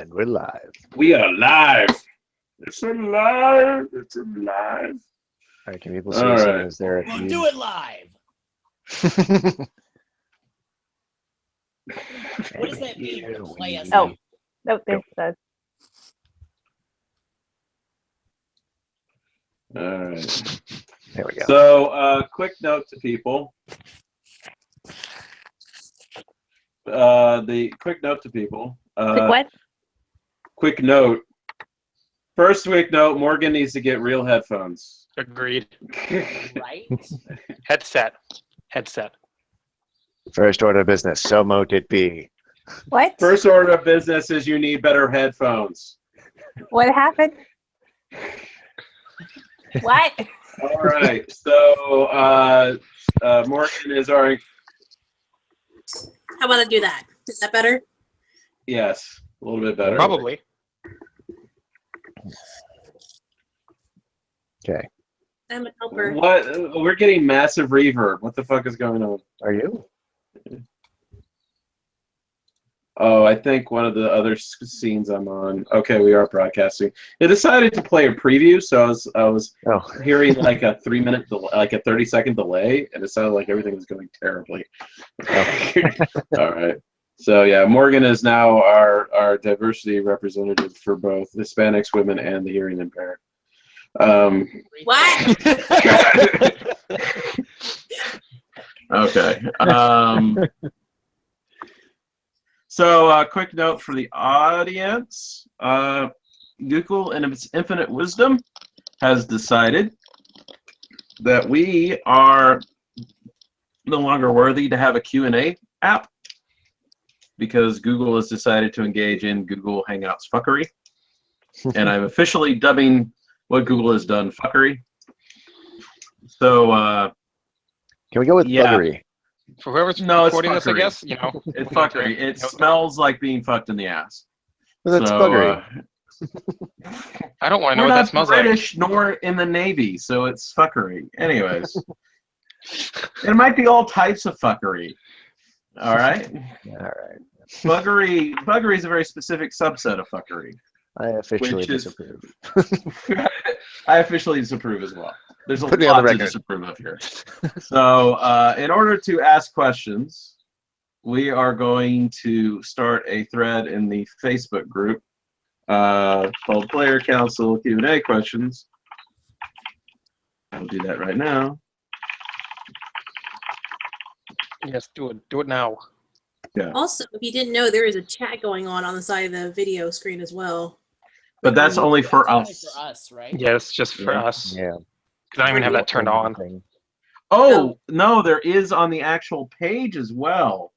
And we're live. We are live. It's alive. It's alive. All right, can people see All us? right. Is there a We'll few? do it live. What does that mean? Here Play us we- Oh. Nope, there's the. All right. There we go. So, quick note to people. The quick note to people. What? Quick note. First quick note, Morgan needs to get real headphones. Agreed. Right? Headset. First order of business. So mote it be. What? First order of business is you need better headphones. What happened? What? All right. So, Morgan is our How about I do that? Is that better? yes, a little bit better. Probably. Okay. I'm a helper. What? We're getting massive reverb. What the fuck is going on? Are you? Oh, I think one of the other scenes I'm on. Okay, we are broadcasting. It decided to play a preview, so I was Oh. hearing like a 3-minute, like a 30-second delay, and it sounded like everything was going terribly. All right. So yeah, Morgan is now our diversity representative for both Hispanics, women, and the hearing impaired. What? Okay. So, quick note for the audience. Google, in its infinite wisdom, has decided that we are no longer worthy to have a Q&A app because Google has decided to engage in Google Hangouts fuckery. And I'm officially dubbing what Google has done fuckery. So, Can we go with Yeah. buggery? For whoever's No, it's recording this, I fuckery. guess, you know. it's fuckery. It smells like being fucked in the ass. Well, that's So, buggery. I don't want to know We're what not that smells British nor in the Navy, so it's fuckery. Anyways, it might be all types of fuckery. All right, All right. buggery is a very specific subset of fuckery. I officially Which is- disapprove. I officially disapprove as well. There's a Put me on lot the to record. disapprove of here. So, in order to ask questions, we are going to start a thread in the Facebook group called Player Council Q&A Questions. We'll do that right now. like. Yes, do it now. Also, if you didn't know, there is a chat going on the side of the video screen as well. But that's only for That's only us. for us, right? Yeah, it's just for Yeah. us. Yeah. Because I don't even have that turned on. Thing. Oh, no, there is on the actual page as well.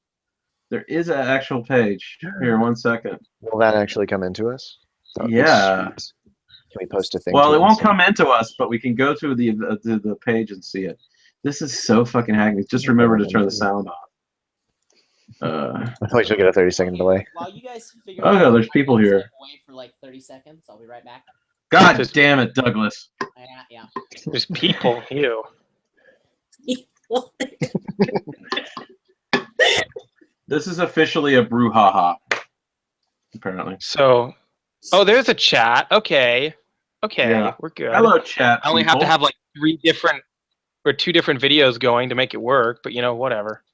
There is an actual page. Here, 1 second. Will that actually come into us? Oh, Yeah. sweet. Can we post a thing? Well, to it won't and come into us, but we can go to the page and see it. This is so fucking hacky. Just remember to turn the sound off. I thought you'd get a 30-second delay. While you guys figure Oh, out, there's people I'm gonna here. step away for like 30 seconds. I'll be right back. God damn it, Douglas. Yeah. There's people. Ew. This is officially a brouhaha, apparently. So, oh, there's a chat. Okay. Yeah. We're good. Hello, chat. I only have to people. have like 2 different videos going to make it work, but you know, whatever.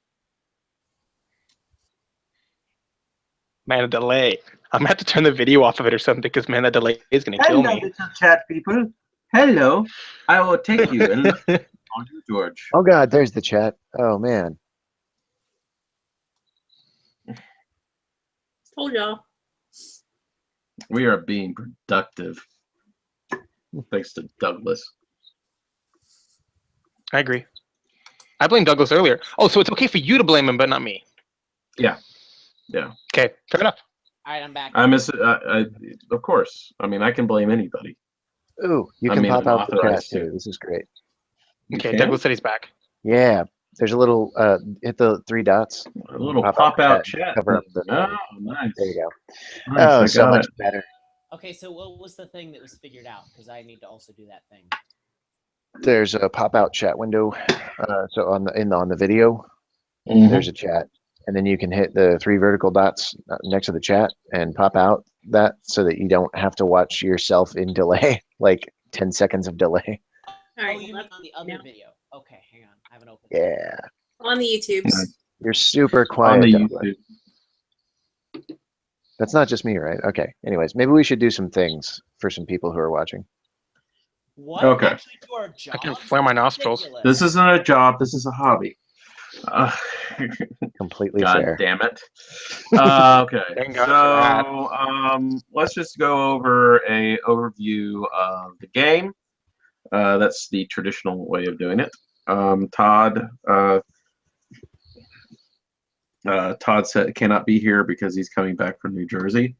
Man, a delay. I'm gonna have to turn the video off of it or something because man, that delay is gonna kill Hello, me. little chat people. Hello. I will take you and look on you, George. Oh God, there's the chat. Oh man. Told y'all. We are being productive. Thanks to Douglas. I agree. I blamed Douglas earlier. Oh, so it's okay for you to blame him, but not me. Yeah. Okay, fair enough. All right, I'm back. I miss it. Of course. I mean, I can blame anybody. Ooh, you I can mean, pop out the chat unauthorized too. too. This is great. You Okay, can? Douglas said he's back. Yeah. There's a little hit the 3 dots. A little Pop pop out out chat. cover up the- Oh, nice. There you go. Nice, I Oh, so got much it. better. Okay, so what was the thing that was figured out? Because I need to also do that thing. There's a pop out chat window. So on the video, Mhm. there's a chat, and then you can hit the 3 vertical dots next to the chat and pop out, that so that you don't have to watch yourself in delay, like 10 seconds of delay. All Oh, right, you well, mean on the other yeah. video? Okay, hang on. I haven't opened. Yeah, on the YouTubes. Nice. you're super On quiet. the Douglas. YouTube. That's not just me, right? Okay. Anyways, maybe we should do some things for some people who are watching. What? Okay. Actually, do our jobs? I can flare my That's nostrils. ridiculous. This isn't a job. This is a hobby. Completely God fair. damn it. Okay. Thank God for that. Let's just go over a overview of the game. That's the traditional way of doing it. Todd said cannot be here because he's coming back from New Jersey.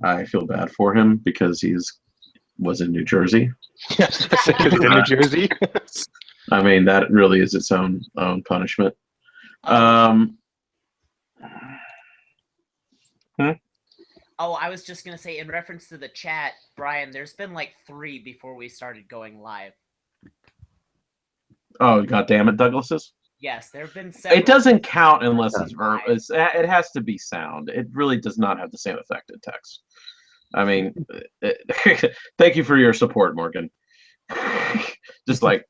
I feel bad for him because was in New Jersey. Yes, because he's in New Jersey. I mean, that really is its own punishment. Oh, I was just gonna say, in reference to the chat, Brian, there's been like 3 before we started going live. Oh, God damn it, Douglas's. Yes, there have been several. It doesn't count unless it's Live. it has to be sound. It really does not have the same effect in text. I mean, thank you for your support, Morgan. Just like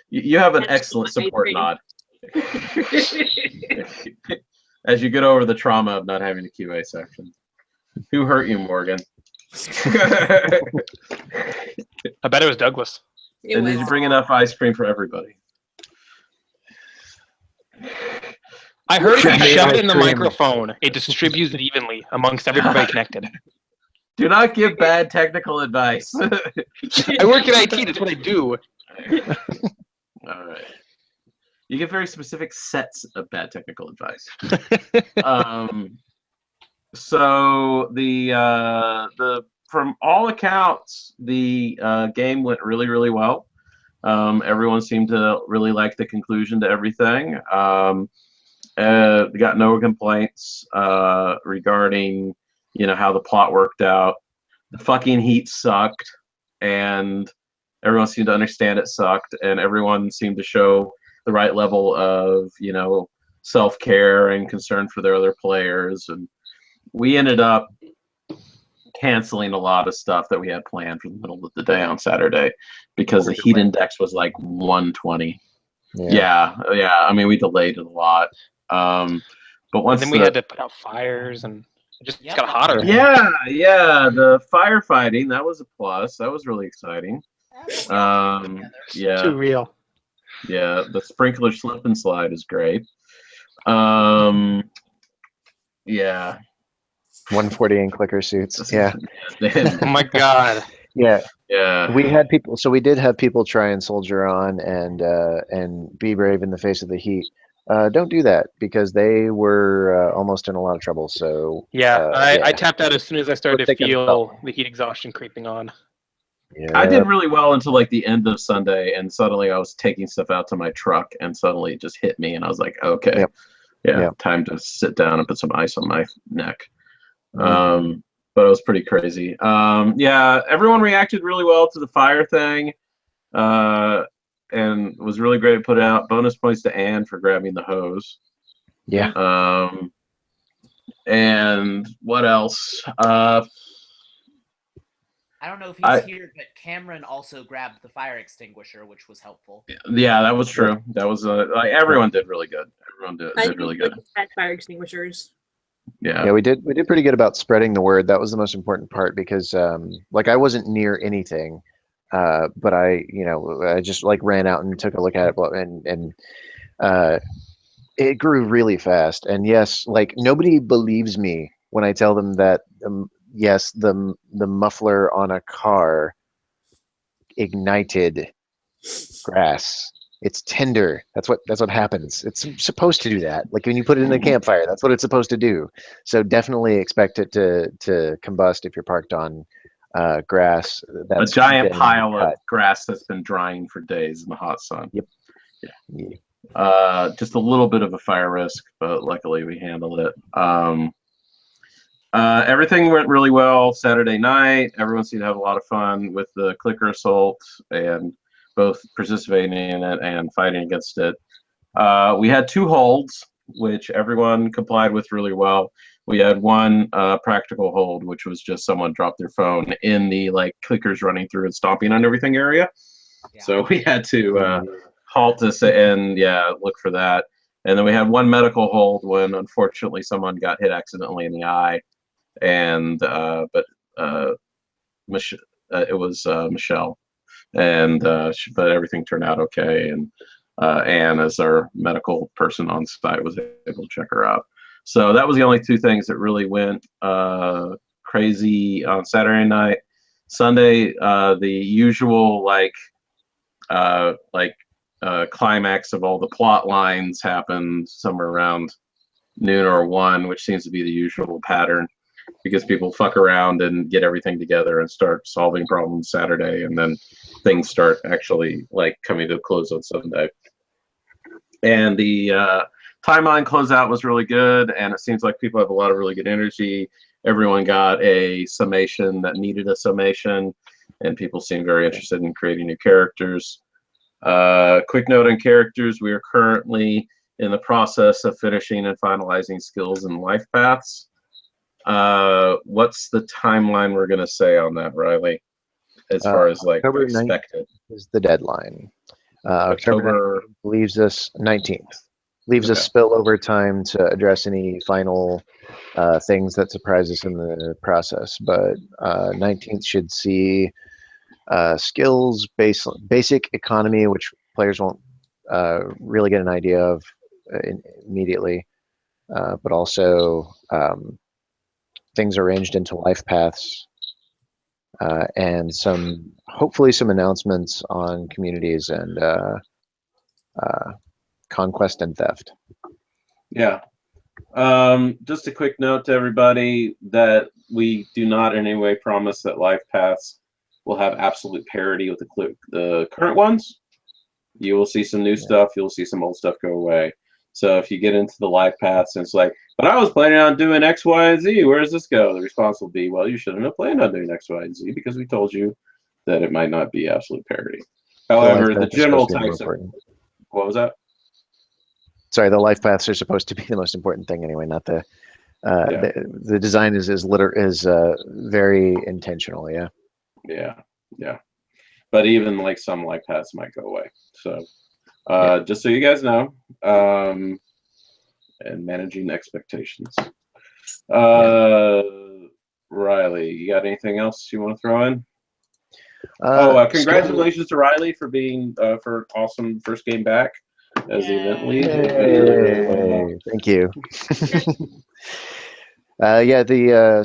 you have an excellent support nod. As you get over the trauma of not having a QA section. Who hurt you, Morgan? I bet it was Douglas. It And did was. you bring enough ice cream for everybody? I heard if you Made shove it ice in the cream. microphone, it distributes it evenly amongst everybody connected. Do not give bad technical advice. I work in IT. That's what I do. All right. You give very specific sets of bad technical advice. So the from all accounts, the game went really, really well. Everyone seemed to really like the conclusion to everything. Got no complaints regarding how the plot worked out. The fucking heat sucked, and everyone seemed to understand it sucked, and everyone seemed to show the right level of self-care and concern for their other players. And we ended up canceling a lot of stuff that we had planned for the middle of the day on Saturday because the heat index was like 120. Yeah. I mean, we delayed it a lot. But once And then we had to put out fires, and it just Yep. got hotter. yeah, the firefighting, that was a plus. That was really exciting. Yeah. Too real. Yeah, the sprinkler slip and slide is great. Yeah. 140 in clicker suits. Yeah. Oh my god. Yeah. Yeah. We had people, so we did have people try and soldier on and be brave in the face of the heat. Don't do that because they were almost in a lot of trouble. So Yeah, I yeah. tapped out as soon as I started to Thick and feel tough. the heat exhaustion creeping on. Yeah. I did really well until like the end of Sunday, and suddenly I was taking stuff out to my truck, and suddenly it just hit me, and I was like, okay, Yep. yeah, Yep. time to sit down and put some ice on my neck. Mhm. But it was pretty crazy. Yeah, everyone reacted really well to the fire thing, and it was really great to put out. Bonus points to Anne for grabbing the hose. Yeah. And what else? I don't know if he's here, but Cameron also grabbed the fire extinguisher, which was helpful. Yeah, that was true. That was like everyone did really good. Everyone did really good. At fire extinguishers. Yeah, we did pretty good about spreading the word. That was the most important part because like I wasn't near anything, but I just like ran out and took a look at it, and it grew really fast. And yes, like nobody believes me when I tell them that yes, the muffler on a car ignited grass. It's tender. That's what happens. It's supposed to do that. Like when you put it in a campfire, that's what it's supposed to do. So definitely expect it to combust if you're parked on grass. That's a giant been pile cut. of grass that's been drying for days in the hot sun. Yep. Yeah. Just a little bit of a fire risk, but luckily we handled it. Everything went really well Saturday night. Everyone seemed to have a lot of fun with the clicker assault and both participating in it and fighting against it. We had 2 holds. which everyone complied with really well. We had one practical hold, which was just someone dropped their phone in the like clickers running through and stomping on everything area. Yeah. So we had to halt this and look for that. And then we had one medical hold when unfortunately someone got hit accidentally in the eye, and it was Michelle, and but everything turned out okay. And Anne, as our medical person on site, was able to check her out. So that was the only two things that really went crazy on Saturday night. Sunday, the usual climax of all the plot lines happened somewhere around noon or 1, which seems to be the usual pattern, because people fuck around and get everything together and start solving problems Saturday, and then things start actually like coming to a close on Sunday. And the timeline closeout was really good, and it seems like people have a lot of really good energy. Everyone got a summation that needed a summation, and people seem very interested in creating new characters. Quick note on characters: we are currently in the process of finishing and finalizing skills and life paths. What's the timeline we're going to say on that, Riley, as far as like October expected? 9th is the deadline. October 9th leaves us 19th. Leaves us spillover time to address any final things that surprise us in the process. But 19th should see skills, basic economy, which players won't really get an idea of immediately, but also things arranged into life paths, and hopefully some announcements on communities and conquest and theft. Yeah. Just a quick note to everybody that we do not in any way promise that life paths will have absolute parity with the current ones. You will see some new stuff. You'll see some old stuff go away. So if you get into the life paths and it's like, but I was planning on doing X, Y, and Z, where does this go? The response will be, well, you shouldn't have planned on doing X, Y, and Z because we told you that it might not be absolute parity. However, the general types of... What was that? Sorry, the life paths are supposed to be the most important thing anyway, not the the design is very intentional. Yeah. But even like some life paths might go away. So just so you guys know, and managing expectations. Riley, you got anything else you want to throw in? Congratulations to Riley for being for awesome first game back as the event lead. Hey, thank you. The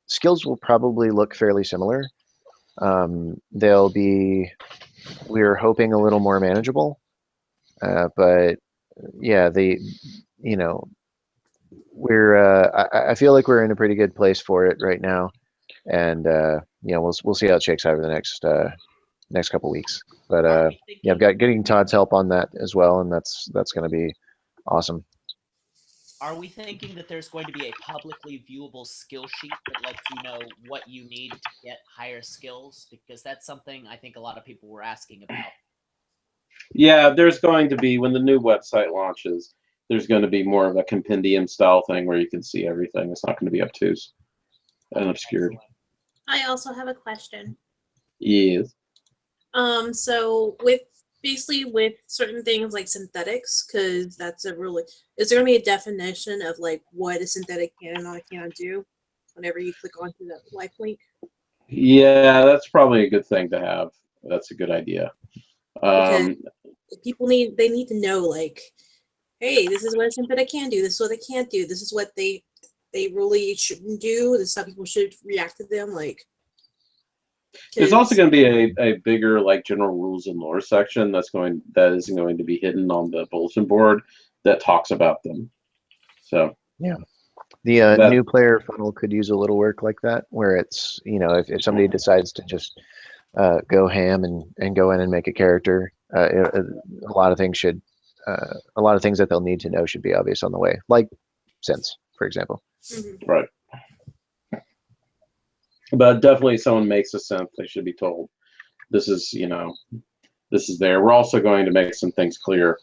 skills will probably look fairly similar. They'll be, we're hoping, a little more manageable, but yeah, I feel like we're in a pretty good place for it right now, and we'll see how it shakes out over the next couple weeks. But I've got getting Todd's help on that as well, and that's going to be awesome. Are we thinking that there's going to be a publicly viewable skill sheet that lets you know what you need to get higher skills? Because that's something I think a lot of people were asking about. Yeah, there's going to be, when the new website launches, there's going to be more of a compendium style thing where you can see everything. It's not going to be obtuse and obscured. I also have a question. Yes. So with certain things like synthetics, because that's is there gonna be a definition of like what a synthetic can and not cannot do whenever you click onto that life link? Yeah, that's probably a good thing to have. That's a good idea. People need to know, like, hey, this is what a synthetic can do, this is what they can't do, this is what they really shouldn't do, this is how people should react to them, like. There's also going to be a bigger like general rules and lore section that is going to be hidden on the bulletin board that talks about them. So yeah, the new player funnel could use a little work like that, where it's if somebody decides to just go ham and go in and make a character, a lot of things that they'll need to know should be obvious on the way, like synths, for example. Mm-hmm. Right. But definitely, if someone makes a synth, they should be told this is there. We're also going to make some things clear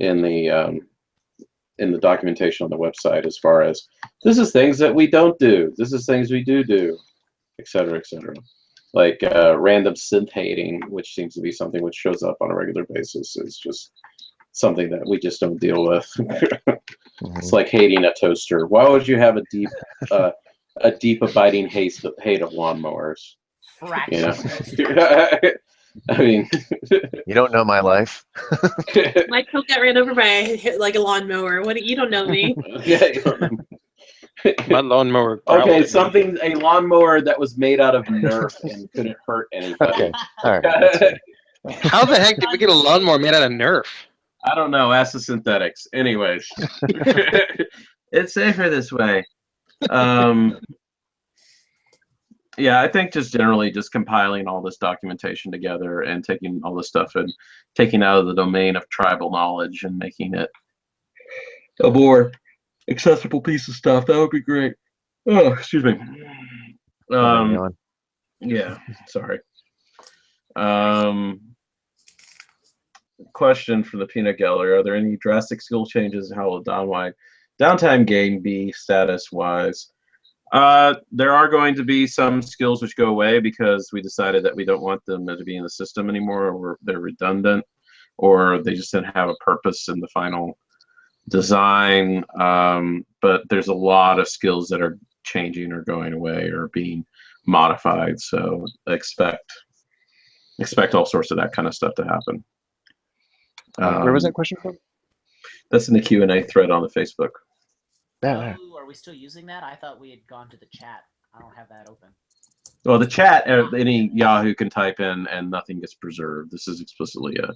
in the documentation on the website as far as this is things that we don't do, this is things we do, etc., etc. Like random synth hating, which seems to be something which shows up on a regular basis, is just something that we just don't deal with. It's like hating a toaster. Why would you have a deep abiding hate of lawnmowers? You know? I mean, You don't know my life. My coat got ran over by like a lawnmower. What? You don't know me. My lawnmower. Okay, a lawnmower that was made out of Nerf and couldn't hurt anybody. Okay, all right. That's fair. How the heck did we get a lawnmower made out of Nerf? I don't know. Ask the synthetics. Anyways, it's safer this way. Yeah, I think just generally just compiling all this documentation together and taking all this stuff and taking out of the domain of tribal knowledge and making it a more accessible piece of stuff, that would be great. Oh, excuse me. Yeah, sorry. Question from the Peanut Gallery: are there any drastic skill changes? How will downtime game be status wise? There are going to be some skills which go away because we decided that we don't want them to be in the system anymore, or they're redundant, or they just didn't have a purpose in the final design. But there's a lot of skills that are changing or going away or being modified, so expect all sorts of that kind of stuff to happen. Where was that question from? That's in the Q&A thread on the Facebook. Yeah. Oh, are we still using that? I thought we had gone to the chat. I don't have that open. Well, the chat, any Yahoo can type in and nothing gets preserved. This is explicitly a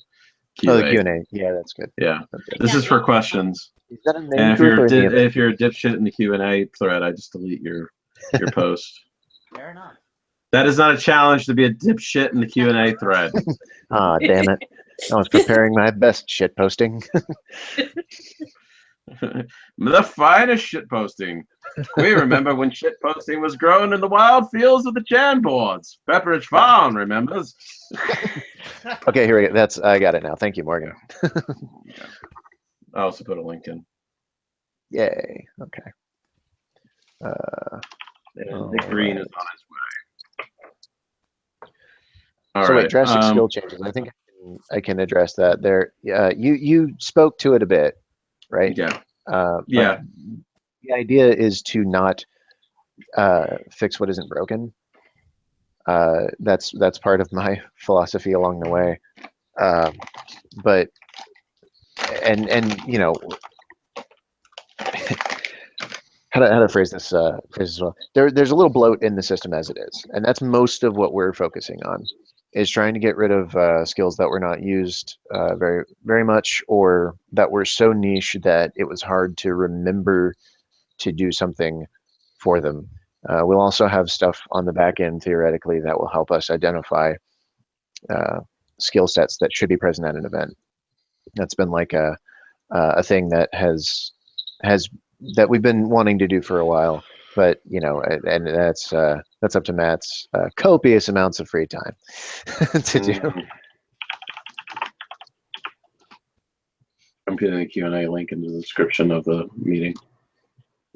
Q&A. Oh, the Q&A. Yeah, that's good. Yeah, That's good. this is for questions. Is that a name And group or the if you're a dipshit in the Q&A thread, I just delete your post. Fair enough. That is not a challenge to be a dipshit in the Q&A thread. Ah, damn it. I was preparing my best shit posting. The finest shit posting. We remember when shit posting was grown in the wild fields of the Janboards. Pepperidge Farm remembers. Okay, here we go. I got it now. Thank you, Morgan. I also put a link in. Yay. Okay. And Nick Green is on his way. All so right. wait, drastic skill changes. I think I can address that there. You spoke to it a bit, right? Yeah. Yeah. The idea is to not fix what isn't broken. That's part of my philosophy along the way. But you know, how to phrase this as well. There's a little bloat in the system as it is, and that's most of what we're focusing on, is trying to get rid of skills that were not used very much, or that were so niche that it was hard to remember to do something for them. We'll also have stuff on the back end theoretically that will help us identify skill sets that should be present at an event. That's been like a thing that that we've been wanting to do for a while, but you know, and that's up to Matt's copious amounts of free time to do. I'm putting the Q&A link in the description of the meeting.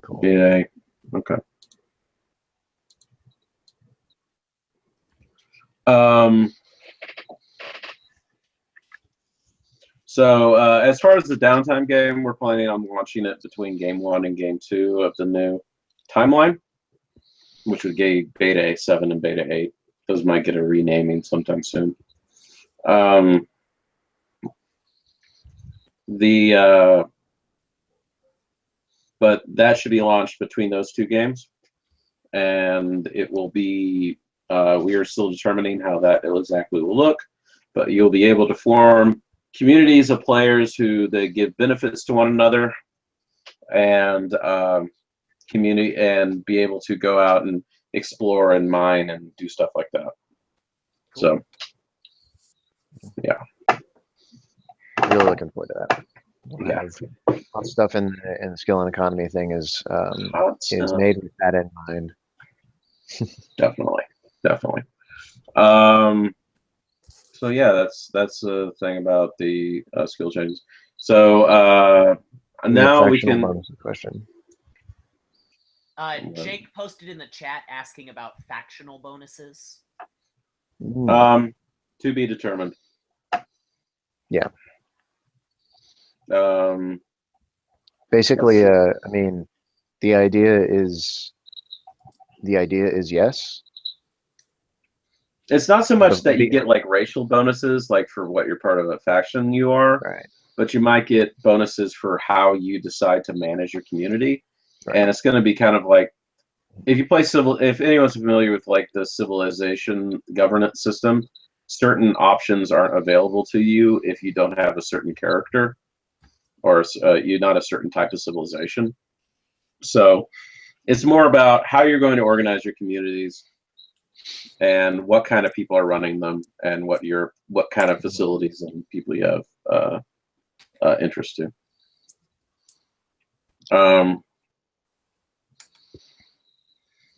Cool. Yeah. Okay. So as far as the downtime game, we're planning on launching it between Game 1 and Game 2 of the new timeline, which would be Beta 7 and Beta 8. Those might get a renaming sometime soon. But that should be launched between those two games, and it will be. We are still determining how that exactly will look, but you'll be able to form communities of players who they give benefits to one another, and community, and be able to go out and explore and mine and do stuff like that. So, yeah, Really looking forward to that. We'll have hot stuff in the skill and economy thing is made with that in mind. Definitely. So yeah, that's the thing about the skill changes. So now we Fractional can. bonus question. Jake posted in the chat asking about factional bonuses. To be determined. Yeah. Let's Basically, see. I mean, the idea is yes. It's not so much that you The- get like racial bonuses, like for what you're part of a faction you are, Right. but you might get bonuses for how you decide to manage your community. Right. And it's going to be kind of like, if you play if anyone's familiar with like the civilization governance system, certain options aren't available to you if you don't have a certain character or you're not a certain type of civilization. So it's more about how you're going to organize your communities and what kind of people are running them and what kind of facilities and people you have interest to.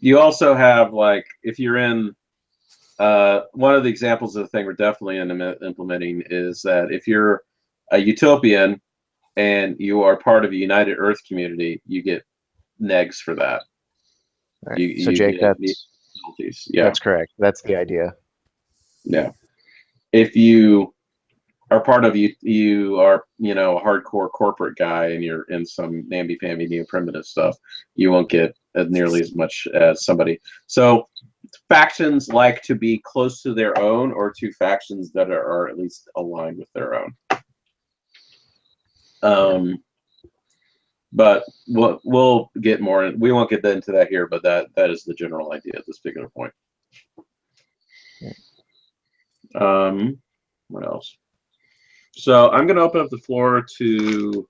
You also have, like, if you're in one of the examples of the thing we're definitely implementing is that if you're a utopian and you are part of a United Earth community, you get negs for that. Right. So Jake, that's correct. That's the idea. Yeah. If you are part of you are a hardcore corporate guy and you're in some namby-pamby neo-primitive stuff, you won't get nearly as much as somebody. So factions like to be close to their own or to factions that are at least aligned with their own. But we'll get more. We won't get into that here, but that is the general idea at this particular point. What else? So I'm going to open up the floor to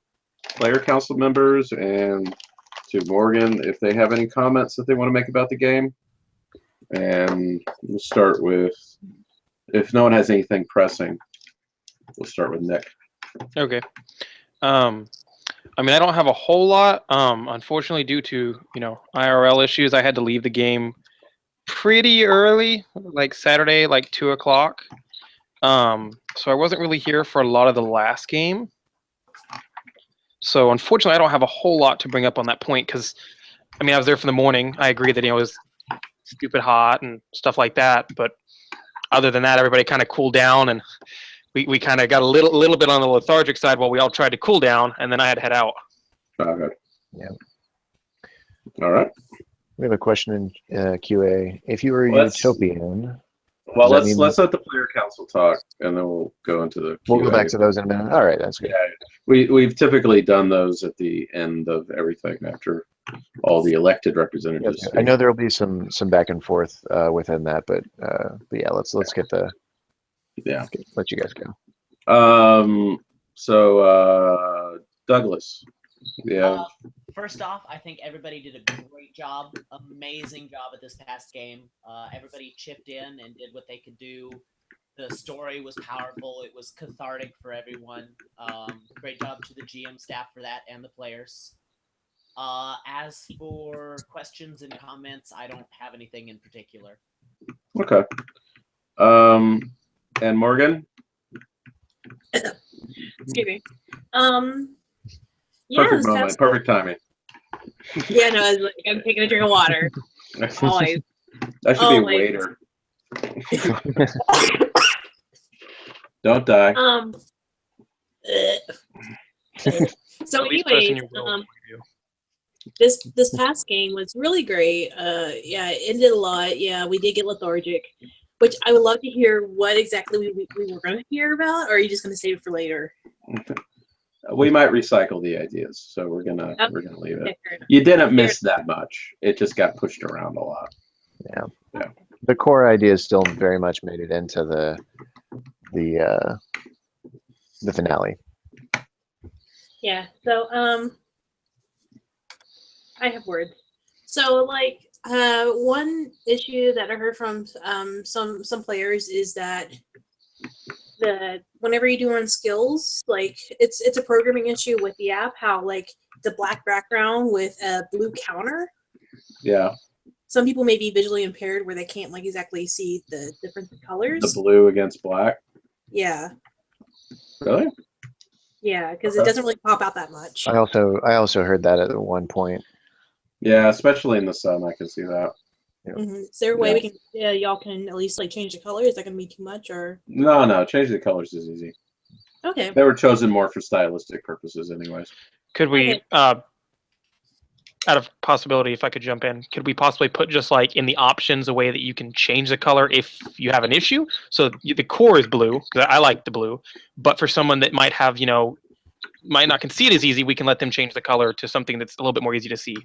player council members and to Morgan if they have any comments that they want to make about the game. And we'll start with, if no one has anything pressing, we'll start with Nick. Okay. I mean, I don't have a whole lot. Unfortunately, due to IRL issues, I had to leave the game pretty early, like Saturday, like 2 o'clock. So I wasn't really here for a lot of the last game. So unfortunately, I don't have a whole lot to bring up on that point because, I mean, I was there for the morning. I agree that it was stupid hot and stuff like that. But other than that, everybody kind of cooled down and we kind of got a little bit on the lethargic side while we all tried to cool down, and then I had to head out. Okay. Yeah. All right. We have a question in QA. If you were a utopian, well, let's let the player council talk, and then we'll go into the. We'll go back to those in a minute. All right, that's good. Yeah, we've typically done those at the end of everything after all the elected representatives. I know there will be some back and forth within that, but yeah, let's get the. Yeah. Let you guys go. So Douglas. Yeah. First off, I think everybody did a great job, amazing job at this past game. Everybody chipped in and did what they could do. The story was powerful. It was cathartic for everyone. Great job to the GM staff for that and the players. As for questions and comments, I don't have anything in particular. Okay. And Morgan? Excuse me. Perfect moment. Perfect timing. Yeah, no, I was like, I'm taking a drink of water. Always. That should be waiter. Don't die. So anyways, this past game was really great. Yeah, it ended a lot. Yeah, we did get lethargic, which I would love to hear what exactly we were going to hear about, or are you just going to save it for later? We might recycle the ideas, so we're gonna leave it. Okay, you didn't miss that much. It just got pushed around a lot. Yeah. The core ideas still very much made it into the finale. Yeah. So I have words. So like one issue that I heard from some players is that whenever you do run skills, like it's a programming issue with the app, how like the black background with a blue counter. Yeah. Some people may be visually impaired where they can't like exactly see the different colors. The blue against black. Yeah. Really? Yeah, because it Okay. doesn't really pop out that much. I also heard that at one point. Yeah, especially in the sun, I can see that. Is there a way Yeah. we can, y'all can at least like change the color? Is that gonna be too much or? No, changing the colors is easy. Okay. They were chosen more for stylistic purposes, anyways. Could we, Okay. out of possibility, if I could jump in, could we possibly put just like in the options a way that you can change the color if you have an issue? So the core is blue, because I like the blue, but for someone that might have, might not can see it as easy, we can let them change the color to something that's a little bit more easy to see.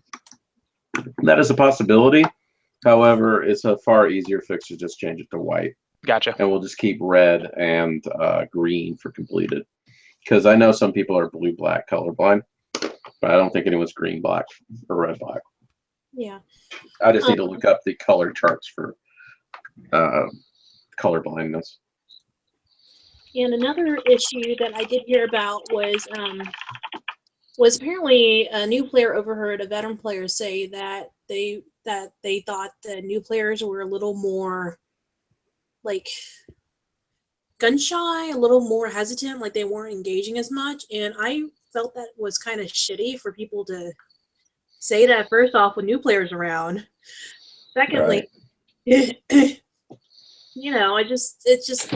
That is a possibility. However, it's a far easier fix to just change it to white. Gotcha. And we'll just keep red and green for completed. Because I know some people are blue-black colorblind, but I don't think anyone's green-black or red-black. Yeah. I just need to look up the color charts for color blindness. And another issue that I did hear about was apparently a new player overheard a veteran player say that they thought the new players were a little more like gun shy, a little more hesitant, like they weren't engaging as much. And I felt that was kind of shitty for people to say that first off with new players around. Secondly, it's just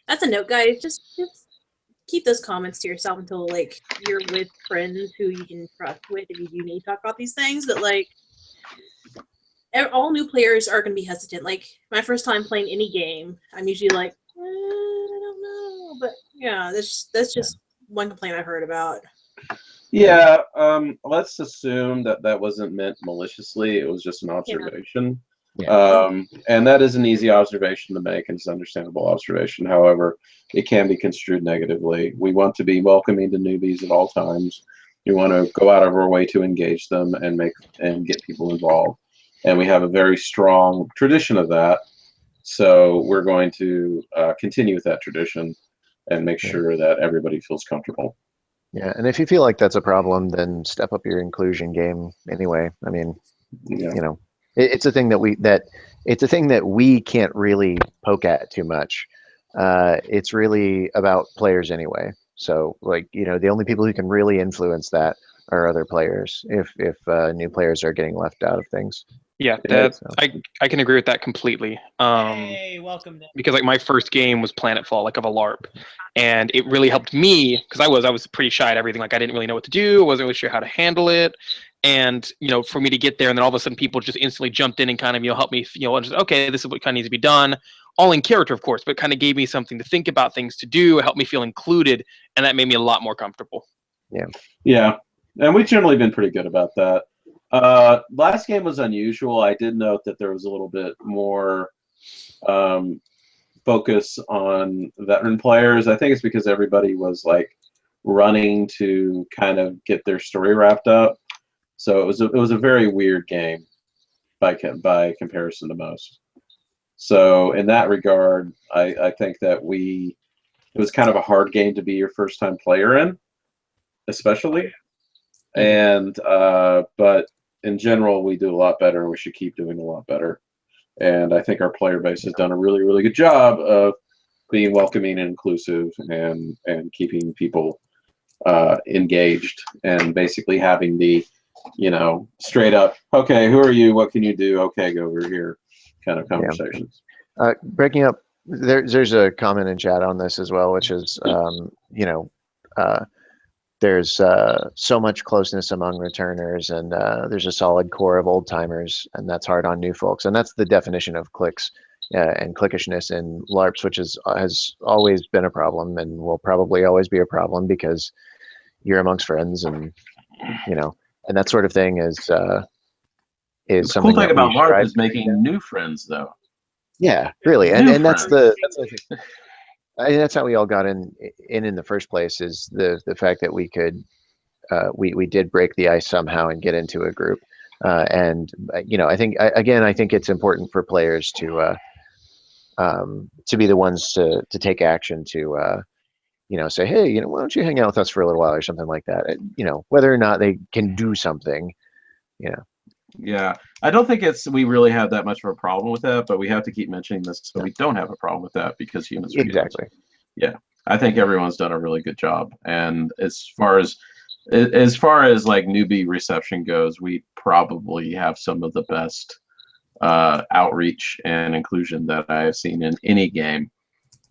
that's a note, guys. Just keep those comments to yourself until like you're with friends who you can trust with if you do need to talk about these things. But like all new players are going to be hesitant. Like my first time playing any game, I'm usually like, I don't know. But yeah, that's just one complaint I heard about. Yeah, let's assume that wasn't meant maliciously. It was just an observation. And that is an easy observation to make, and it's an understandable observation. However, it can be construed negatively. We want to be welcoming to newbies at all times. We want to go out of our way to engage them and get people involved. And we have a very strong tradition of that. So we're going to continue with that tradition and make sure that everybody feels comfortable. Yeah, and if you feel like that's a problem, then step up your inclusion game anyway. I mean, it's a thing that we can't really poke at too much. It's really about players anyway. So like, the only people who can really influence that are other players if new players are getting left out of things. Yeah, I can agree with that completely. Hey, welcome. Because like my first game was Planetfall, like of a LARP, and it really helped me because I was pretty shy at everything. Like I didn't really know what to do, wasn't really sure how to handle it, and for me to get there, and then all of a sudden people just instantly jumped in and kind of helped me. Okay, this is what kind of needs to be done. All in character, of course, but kind of gave me something to think about, things to do, helped me feel included, and that made me a lot more comfortable. Yeah, and we've generally been pretty good about that. Last game was unusual. I did note that there was a little bit more focus on veteran players. I think it's because everybody was like running to kind of get their story wrapped up. So it was a very weird game by comparison to most. So in that regard, I think that it was kind of a hard game to be your first time player in, especially. And but in general, we do a lot better, and we should keep doing a lot better. And I think our player base has done a really, really good job of being welcoming and inclusive, and keeping people engaged, and basically having the straight up, okay, who are you? What can you do? Okay, go over here, kind of conversations. Breaking up, there's a comment in chat on this as well, which is there's so much closeness among returners, and there's a solid core of old timers, and that's hard on new folks. And that's the definition of cliques and cliquishness in LARPs, which has always been a problem and will probably always be a problem because you're amongst friends, and and that sort of thing is The something. cool thing about we LARP strive is to making do. new friends, though. Yeah, really, New and that's friends. that's how we all got in the first place, is the fact that we could we did break the ice somehow and get into a group, and I think it's important for players to be the ones to take action to say, hey, why don't you hang out with us for a little while or something like that. Whether or not they can do something. Yeah, I don't think we really have that much of a problem with that, but we have to keep mentioning this so we don't have a problem with that, because humans are humans. Exactly. Yeah. I think everyone's done a really good job. And as far as like newbie reception goes, we probably have some of the best outreach and inclusion that I have seen in any game.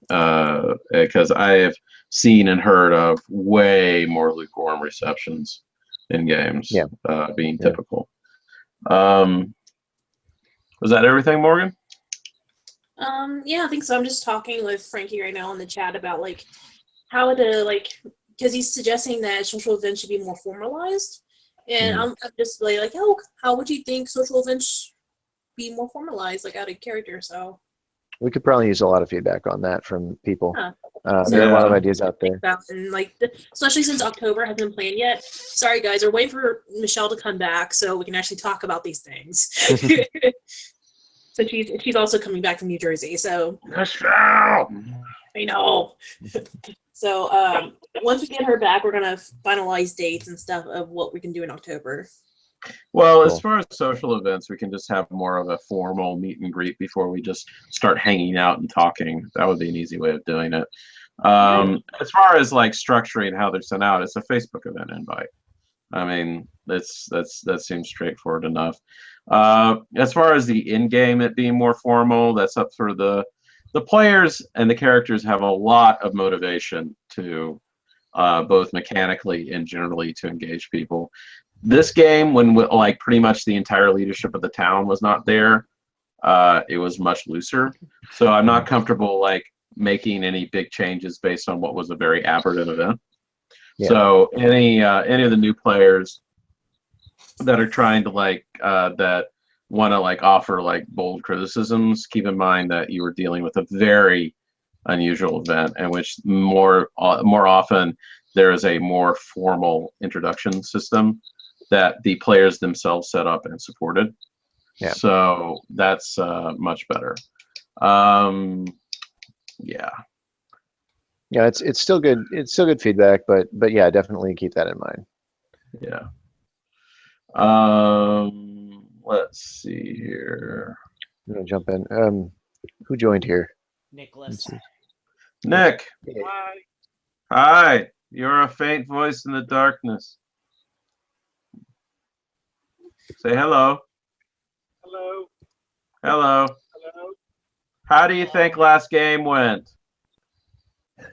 Because I have seen and heard of way more lukewarm receptions in games, being typical. Was that everything, Morgan? Yeah, I think so. I'm just talking with Frankie right now in the chat about like how to like, because he's suggesting that social events should be more formalized, and I'm just like, oh, how would you think social events be more formalized, like out of character? So we could probably use a lot of feedback on that from people. Huh. There are a lot of ideas out there. and like, especially since October hasn't planned yet. Sorry, guys, we're waiting for Michelle to come back so we can actually talk about these things. So she's also coming back from New Jersey, so Michelle! I know. So once we get her back, we're gonna finalize dates and stuff of what we can do in October. Well, Cool. as far as social events, we can just have more of a formal meet and greet before we just start hanging out and talking. That would be an easy way of doing it. As far as like structuring how they're sent out, it's a Facebook event invite. I mean, that seems straightforward enough. As far as the in-game it being more formal, that's up for the players, and the characters have a lot of motivation to both mechanically and generally to engage people. This game, when like pretty much the entire leadership of the town was not there, it was much looser. So I'm not comfortable like making any big changes based on what was a very aberrative event. Yeah. So any of the new players that are trying to like that want to like offer like bold criticisms, keep in mind that you were dealing with a very unusual event in which more often there is a more formal introduction system that the players themselves set up and supported. Yeah. So that's much better. Yeah. Yeah, it's still good. It's still good feedback, but yeah, definitely keep that in mind. Yeah. Let's see here. I'm gonna jump in. Who joined here? Nicholas. Nick. Hi. Hi. You're a faint voice in the darkness. Say hello. Hello. Hello. Hello. How do you think last game went? I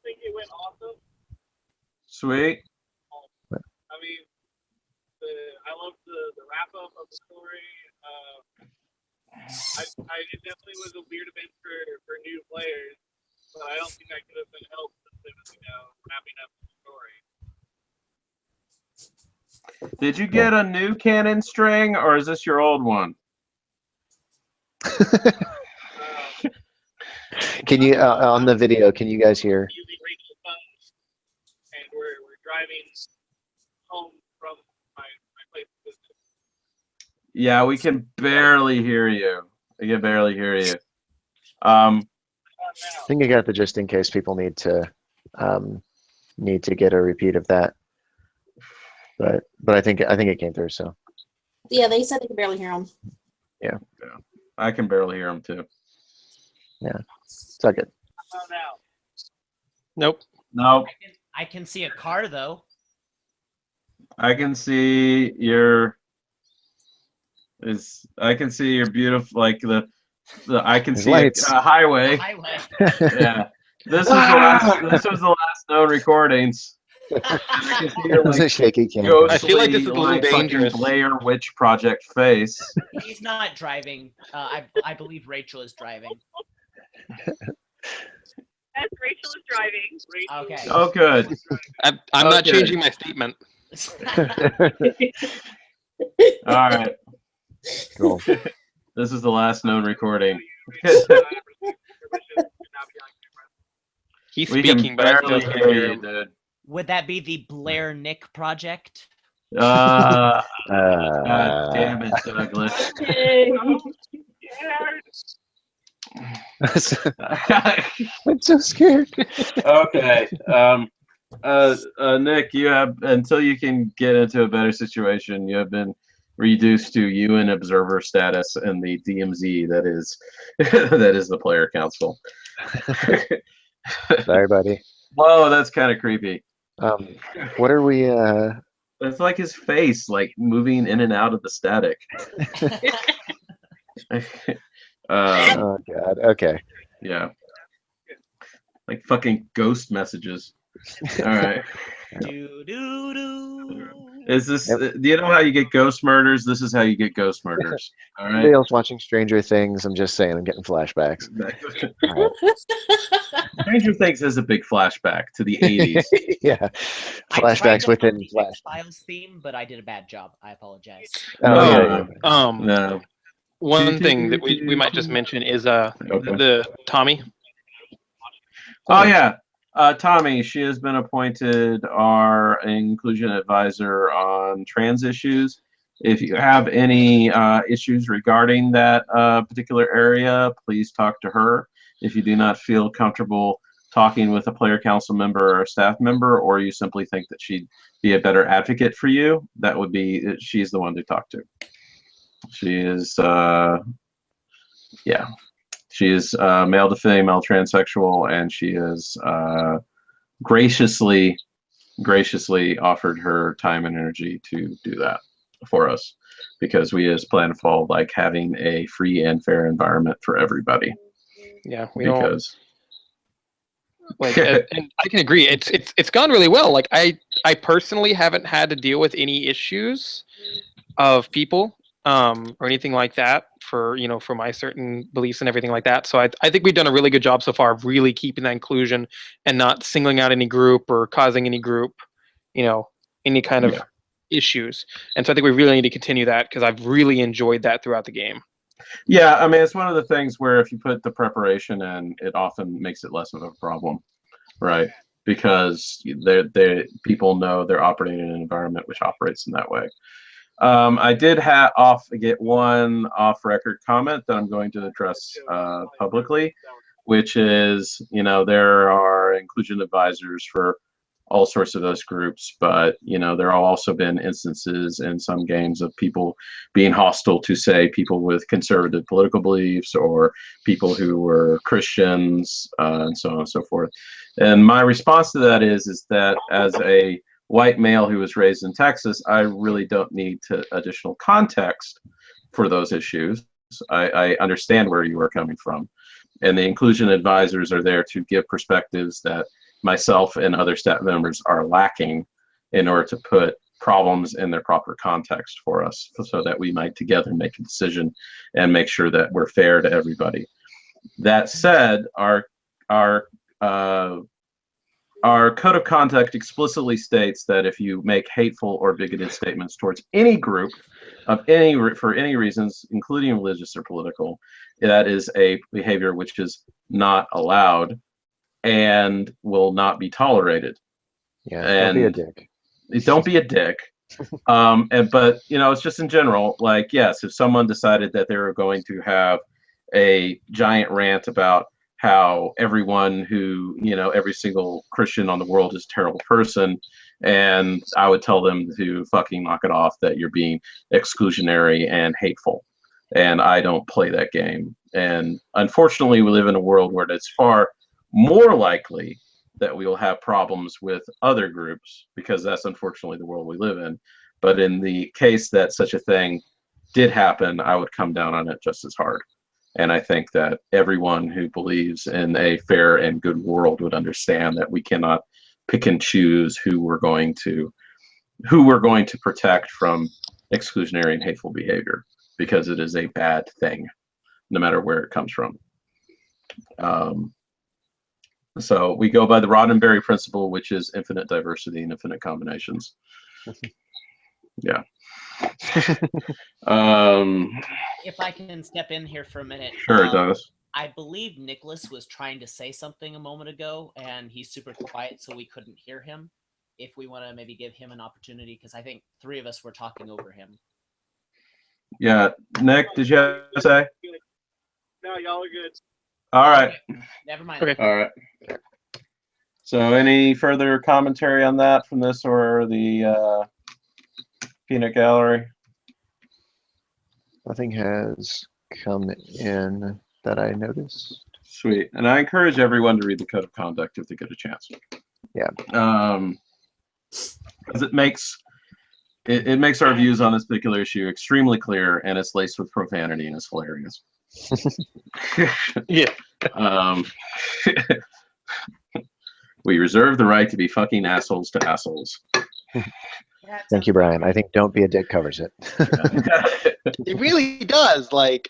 think it went awesome. Sweet. I mean, I love the wrap up of the story. It definitely was a weird event for new players, but I don't think that could have been helped since it was, wrapping up the story. Did you get a new cannon string, or is this your old one? Can you on the video? Can you guys hear? Using Rachel's phone, and we're driving home from my place of business. Yeah, we can barely hear you. We can barely hear you. I think I got the just in case people need to get a repeat of that. But I think it came through. So Yeah, they said they could barely hear him. Yeah. I can barely hear him too. yeah, suck it. Now. Nope. No, I can see a car though. I can see your. I can see your beautiful like the I can There's see lights. a highway. Highway. Yeah. This was the last known recordings. I can see your, It was a like, shaky cam. I feel like this is a little ghostly, fucking dangerous. Blair Witch Project face. He's not driving. I believe Rachel is driving. As Rachel is driving. Okay. Oh, good. I'm not Okay. changing my statement. All right. Cool. This is the last known recording. He's We can speaking, but I still barely can't hear hear you, him. dude. Would that be the Blair Nick project? God damn it, Douglas. I'm so scared. Okay. Nick, you have until you can get into a better situation. You have been reduced to UN observer status in the DMZ that is that is the player council. Sorry, buddy. Whoa, that's kind of creepy. What are we? It's like his face, like moving in and out of the static. Oh God. Okay. Yeah, like fucking ghost messages. All right. Do do do. Is this? Yep. Do you know how you get ghost murders? This is how you get ghost murders. All Anybody right. else watching Stranger Things? I'm just saying, I'm getting flashbacks. All Stranger Things is a big flashback to the 80s. right. Yeah. I tried Flashbacks to within hum the flash. X-Files theme, but I did a bad job. I apologize. Oh yeah. Yeah. No. One thing that we might just mention is Okay. the Tommy. Oh yeah, Tommy. She has been appointed our inclusion advisor on trans issues. If you have any issues regarding that particular area, please talk to her. If you do not feel comfortable talking with a player council member or a staff member, or you simply think that she'd be a better advocate for you, that would be she's the one to talk to. She is yeah. She is male to female transsexual, and she is graciously offered her time and energy to do that for us, because we as Planetfall like having a free and fair environment for everybody. Yeah, we don't Because like, and I can agree. It's gone really well. Like I personally haven't had to deal with any issues of people or anything like that for for my certain beliefs and everything like that. So I think we've done a really good job so far of really keeping that inclusion and not singling out any group or causing any group, any kind of Yeah. issues. And so I think we really need to continue that because I've really enjoyed that throughout the game. yeah, I mean, it's one of the things where if you put the preparation in, it often makes it less of a problem, right? Because they people know they're operating in an environment which operates in that way. I did get one off-record comment that I'm going to address publicly, which is, there are inclusion advisors for all sorts of those groups, but there have also been instances in some games of people being hostile to, say, people with conservative political beliefs or people who were Christians, and so on and so forth. And my response to that is that as a white male who was raised in Texas, I really don't need additional context for those issues. I understand where you are coming from, and the inclusion advisors are there to give perspectives that myself and other staff members are lacking in order to put problems in their proper context for us, so that we might together make a decision and make sure that we're fair to everybody. That said, our code of conduct explicitly states that if you make hateful or bigoted statements towards any group for any reasons, including religious or political, that is a behavior which is not allowed and will not be tolerated. Yeah. And Don't be a dick. don't be a dick. But it's just in general, like, yes, if someone decided that they were going to have a giant rant about how everyone who, every single Christian on the world is a terrible person, and I would tell them to fucking knock it off, that you're being exclusionary and hateful. And I don't play that game. And unfortunately, we live in a world where it's far more likely that we will have problems with other groups, because that's unfortunately the world we live in. But in the case that such a thing did happen, I would come down on it just as hard. And I think that everyone who believes in a fair and good world would understand that we cannot pick and choose who we're going to protect from exclusionary and hateful behavior, because it is a bad thing, no matter where it comes from. So we go by the Roddenberry principle, which is infinite diversity and infinite combinations. Yeah. If I can step in here for a minute. Sure, Douglas. I believe Nicholas was trying to say something a moment ago, and he's super quiet, so we couldn't hear him. If we want to maybe give him an opportunity, because I think three of us were talking over him. Yeah, Nick, did you have to say? No, y'all are good. All right. Never mind. Okay. All right. So any further commentary on that from this or the peanut gallery? Nothing has come in that I noticed. Sweet. And I encourage everyone to read the Code of Conduct if they get a chance. Yeah. Because it makes our views on this particular issue extremely clear, and it's laced with profanity, and it's hilarious. Yeah. We reserve the right to be fucking assholes to assholes. Thank you, Brian. I think "Don't Be a Dick" covers it. It really does. Like,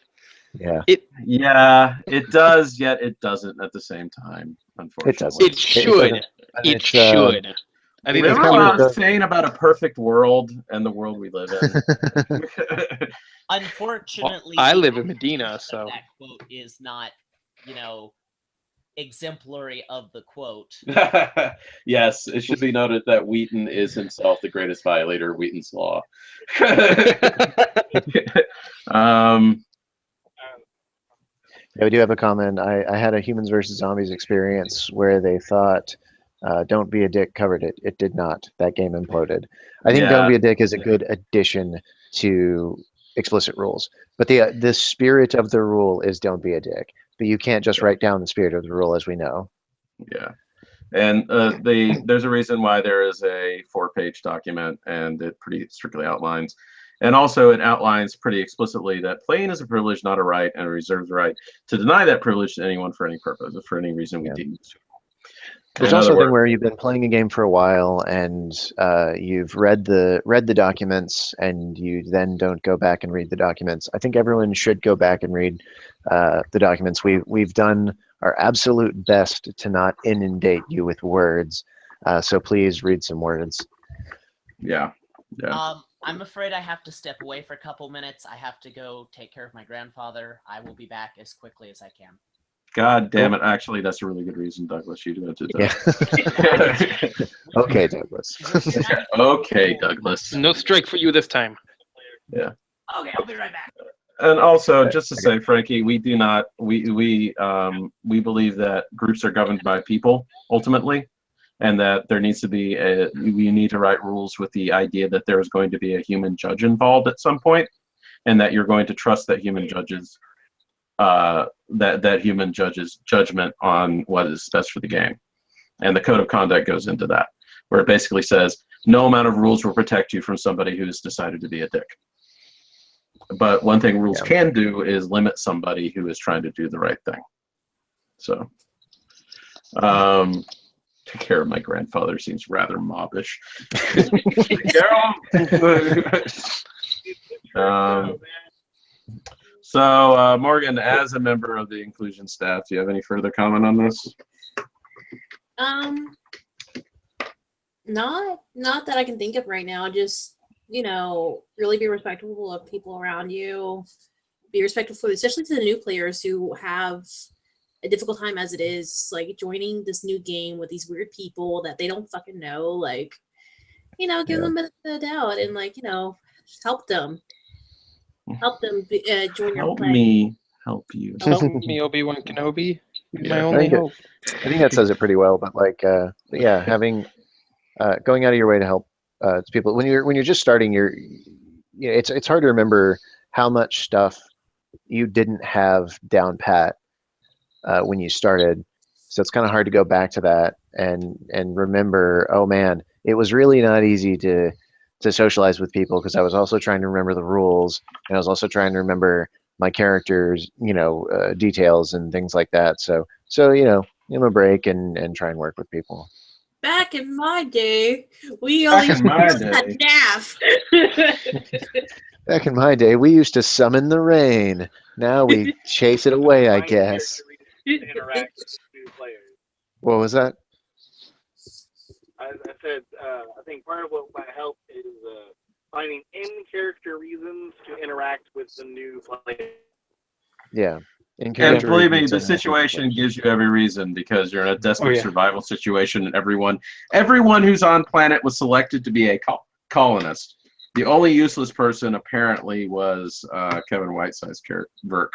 Yeah, Yeah, it does, yet it doesn't at the same time, unfortunately. it should. It It's, should. I think that's Remember kind what of I was the- saying about a perfect world and the world we live in? Unfortunately, I live the in Medina, context so of that quote is not, exemplary of the quote. Yes, it should be noted that Wheaton is himself the greatest violator of Wheaton's law. um, Yeah, we do have a comment. I had a Humans versus Zombies experience where they thought "Don't Be a Dick" covered it. It did not. That game imploded. I think Yeah. "Don't Be a Dick" is a good addition to explicit rules, but the spirit of the rule is "Don't be a dick." But you can't just write down the spirit of the rule, as we know. yeah. And there's a reason why there is a 4-page document, and it pretty strictly outlines. And also it outlines pretty explicitly that playing is a privilege, not a right, and it reserves the right to deny that privilege to anyone for any purpose, or for any reason we Yeah. deem suitable. There's In also other a thing words- where you've been playing a game for a while and you've read the documents, and you then don't go back and read the documents. I think everyone should go back and read the documents. We've done our absolute best to not inundate you with words, so please read some words. Yeah. Yeah. I'm afraid I have to step away for a couple minutes. I have to go take care of my grandfather. I will be back as quickly as I can. God damn it. Actually, that's a really good reason, Douglas. You do it to Yeah. Okay, Douglas. Okay, Douglas. no strike for you this time. Okay, I'll be right back. And also, just to say, Frankie, we do not we believe that groups are governed by people ultimately, and that there needs to be we need to write rules with the idea that there is going to be a human judge involved at some point, and that you're going to trust that human judges that human judges judgment on what is best for the game. And the Code of Conduct goes into that, where it basically says no amount of rules will protect you from somebody who's decided to be a dick. But one thing rules can do is limit somebody who is trying to do the right thing. So, take care of my grandfather seems rather mobbish. So, Morgan, as a member of the inclusion staff, do you have any further comment on this? Not that I can think of right now. Just, really be respectful of people around you. Be respectful, especially to the new players who have a difficult time as it is, like joining this new game with these weird people that they don't fucking know. Like, give them a bit of doubt and help them. Help them join your Help play. me help you. Help me, Obi-Wan Kenobi. You're my Yeah. only I think it- hope. I think that says it pretty well. But having going out of your way to help people when you're just starting, it's hard to remember how much stuff you didn't have down pat when you started. So it's kind of hard to go back to that and remember, oh man, it was really not easy to socialize with people, because I was also trying to remember the rules, and I was also trying to remember my characters, details and things like that. So give them a break and try and work with people. Back in my day, we Back only in my used day. a NAF. Back in my day, we used to summon the rain. Now we chase it away, I guess. To interact with new players. What was that? I said, I think part of what might help is finding in-character reasons to interact with the new players. Yeah. And believe me, the situation gives. gives you every reason, because you're in a desperate Oh, yeah. survival situation, and everyone who's on planet was selected to be a colonist. The only useless person apparently was Kevin Whiteside's character, Burke.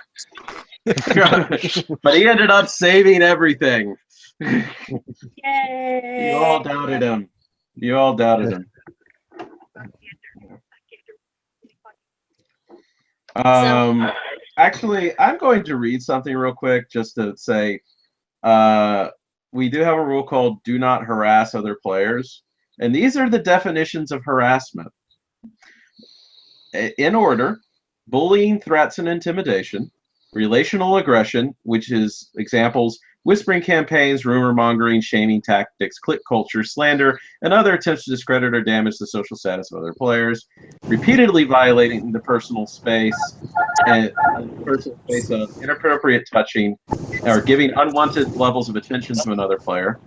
But he ended up saving everything. Yay! You all doubted him. You all doubted him. Actually, I'm going to read something real quick just to say we do have a rule called "Do not harass other players," and these are the definitions of harassment. In order: bullying, threats, and intimidation; relational aggression, which is examples: whispering campaigns, rumor mongering, shaming tactics, clique culture, slander, and other attempts to discredit or damage the social status of other players; repeatedly violating the personal space and of inappropriate touching or giving unwanted levels of attention to another player;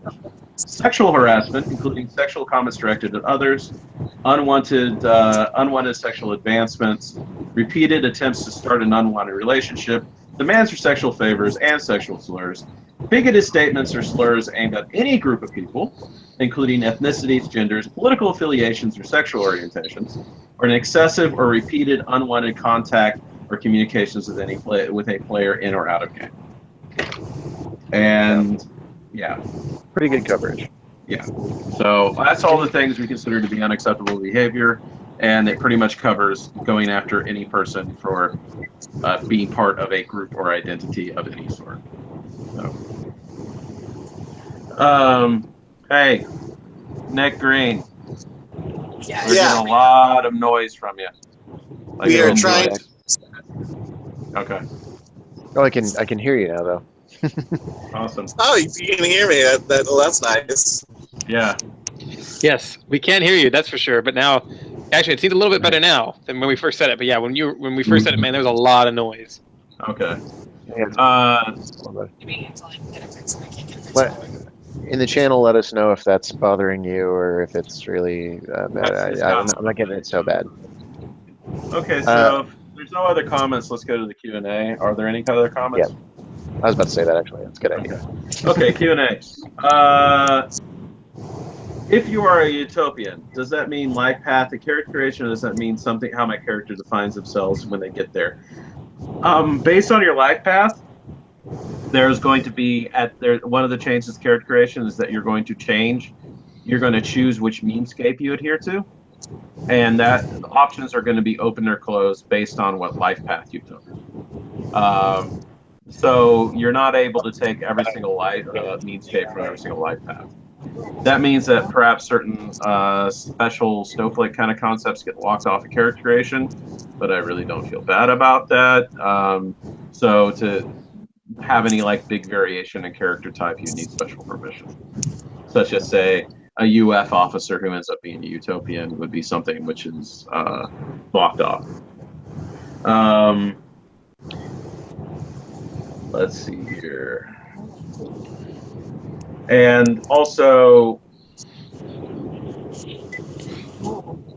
sexual harassment, including sexual comments directed at others; unwanted sexual advancements; repeated attempts to start an unwanted relationship; demands for sexual favors and sexual slurs; bigoted statements or slurs aimed at any group of people, including ethnicities, genders, political affiliations, or sexual orientations; or an excessive or repeated unwanted contact or communications with a player in or out of game. And yeah, Pretty good coverage. yeah. So that's all the things we consider to be unacceptable behavior, and it pretty much covers going after any person for being part of a group or identity of any sort. So, hey, Nick Green, we're getting a lot of noise from you. Like We a are little trying. noise. Okay, Oh, I can hear you now though. awesome. Oh, you can hear me. That's nice. Yeah. Yes, we can't hear you. That's for sure. But now, actually, it seems a little bit better now than when we first said it. But yeah, when we first said it, man, there was a lot of noise. Okay. Yeah, in the channel, let us know if that's bothering you or if it's really bad. I'm not getting it so bad. Okay, so if there's no other comments, let's go to the Q&A. Are there any other comments? Yeah. I was about to say that actually. That's a good idea. Okay, Q&A. If you are a utopian, does that mean life path and character creation, or does that mean something how my character defines themselves when they get there? Based on your life path, there's going to be one of the changes to character creation is that you're going to change. You're going to choose which memescape you adhere to, and that options are going to be open or closed based on what life path you took. So you're not able to take every single memescape from every single life path. That means that perhaps certain special snowflake kind of concepts get locked off of character creation, but I really don't feel bad about that. So to have any like big variation in character type, you need special permission, such as say a UF officer who ends up being a utopian would be something which is blocked off. Let's see here. And also,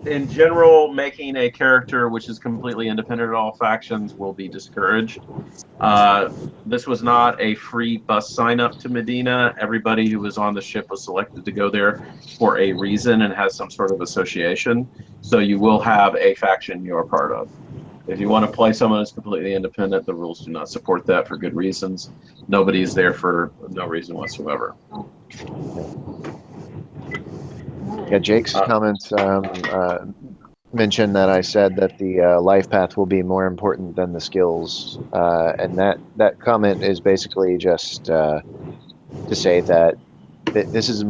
in general, making a character which is completely independent of all factions will be discouraged. This was not a free bus sign up to Medina. Everybody who was on the ship was selected to go there for a reason and has some sort of association. So you will have a faction you're part of. If you want to play someone who's completely independent, the rules do not support that for good reasons. Nobody's there for no reason whatsoever. Yeah, Jake's comments mentioned that I said that the life path will be more important than the skills, and that comment is basically just to say that this is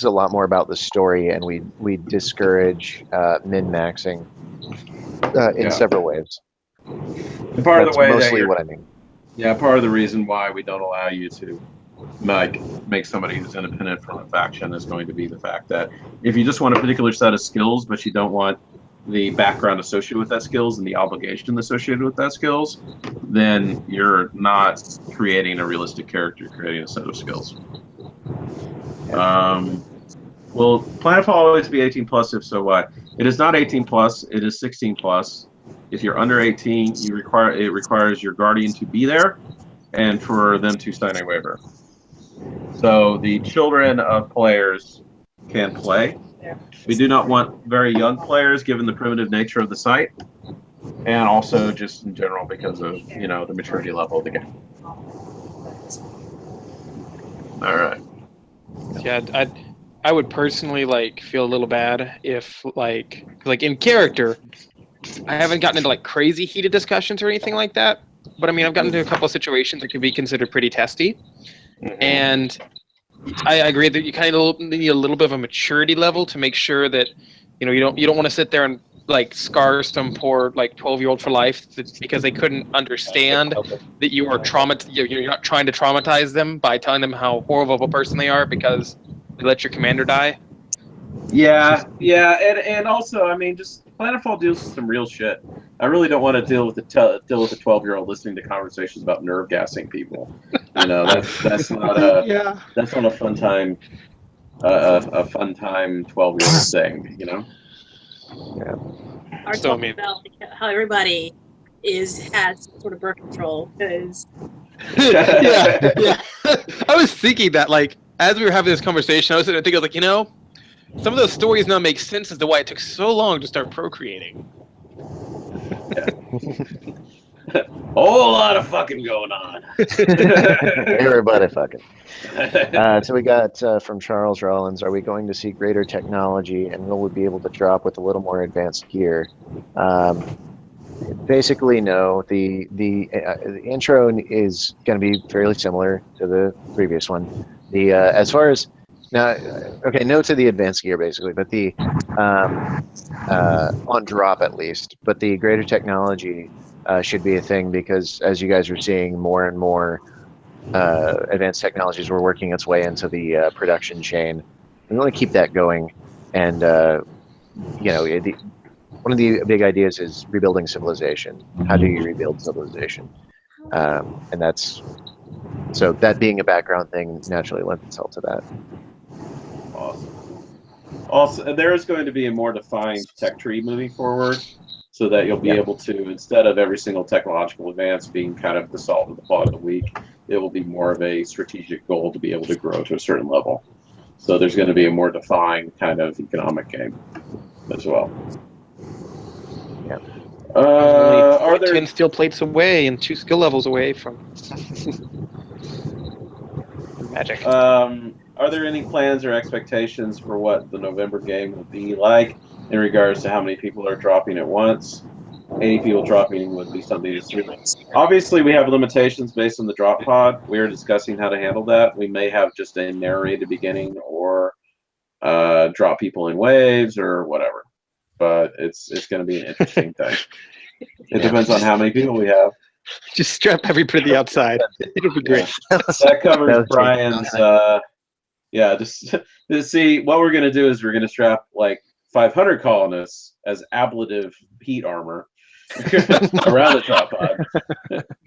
a lot more about the story, and we discourage min-maxing in several ways. And part of the way mostly what I mean. Yeah, part of the reason why we don't allow you to make somebody who's independent from a faction is going to be the fact that if you just want a particular set of skills, but you don't want the background associated with that skills and the obligation associated with that skills, then you're not creating a realistic character, you're creating a set of skills. Will Planetfall always be 18 plus? If so, why? It is not 18 plus. It is 16 plus. If you're under 18, it requires your guardian to be there, and for them to sign a waiver. So the children of players can play. We do not want very young players, given the primitive nature of the site, and also just in general because of the maturity level of the game. All right. Yeah, I would personally feel a little bad if like in character, I haven't gotten into crazy heated discussions or anything like that. but I mean, I've gotten into a couple of situations that could be considered pretty testy, and I agree that you kind of need a little bit of a maturity level to make sure that you don't want to sit there and like scar some poor like 12-year-old for life because they couldn't understand that you are you're not trying to traumatize them by telling them how horrible of a person they are because they let your commander die. Yeah, and also, I mean, just Planetfall deals with some real shit. I really don't want to deal with a 12-year-old listening to conversations about nerve gassing people. That's not a that's not a fun time. A fun time 12-year-old thing. Or So, I talk mean- about how everybody has some sort of birth control because yeah. I was thinking that, like, as we were having this conversation, I was thinking, like, some of those stories now make sense as to why it took so long to start procreating. Whole lot of fucking going on. Everybody fucking. So we got from Charles Rollins, are we going to see greater technology and will we be able to drop with a little more advanced gear? Basically, no. The intro is going to be fairly similar to the previous one. As far as now, okay, no to the advanced gear basically, but the on drop at least. But the greater technology should be a thing because as you guys are seeing, more and more advanced technologies were working its way into the production chain. We want to keep that going, and one of the big ideas is rebuilding civilization. How do you rebuild civilization? And that's so that being a background thing naturally lends itself to that. Awesome. Also, there is going to be a more defined tech tree moving forward, so that you'll be able to, instead of every single technological advance being kind of the salt of the pot of the week, it will be more of a strategic goal to be able to grow to a certain level. So there's going to be a more defined kind of economic game as well. Yeah. Are there 10 steel plates away and 2 skill levels away from magic? Are there any plans or expectations for what the November game will be like in regards to how many people are dropping at once? 80 people dropping would be something that's really... Obviously, we have limitations based on the drop pod. We're discussing how to handle that. We may have just a narrated beginning or drop people in waves or whatever. But it's going to be an interesting thing. It depends on how many people we have. Just strap everybody to the outside. It'll be great. That covers Brian's... just see, what we're going to do is we're going to strap like 500 colonists as ablative heat armor around the drop pod.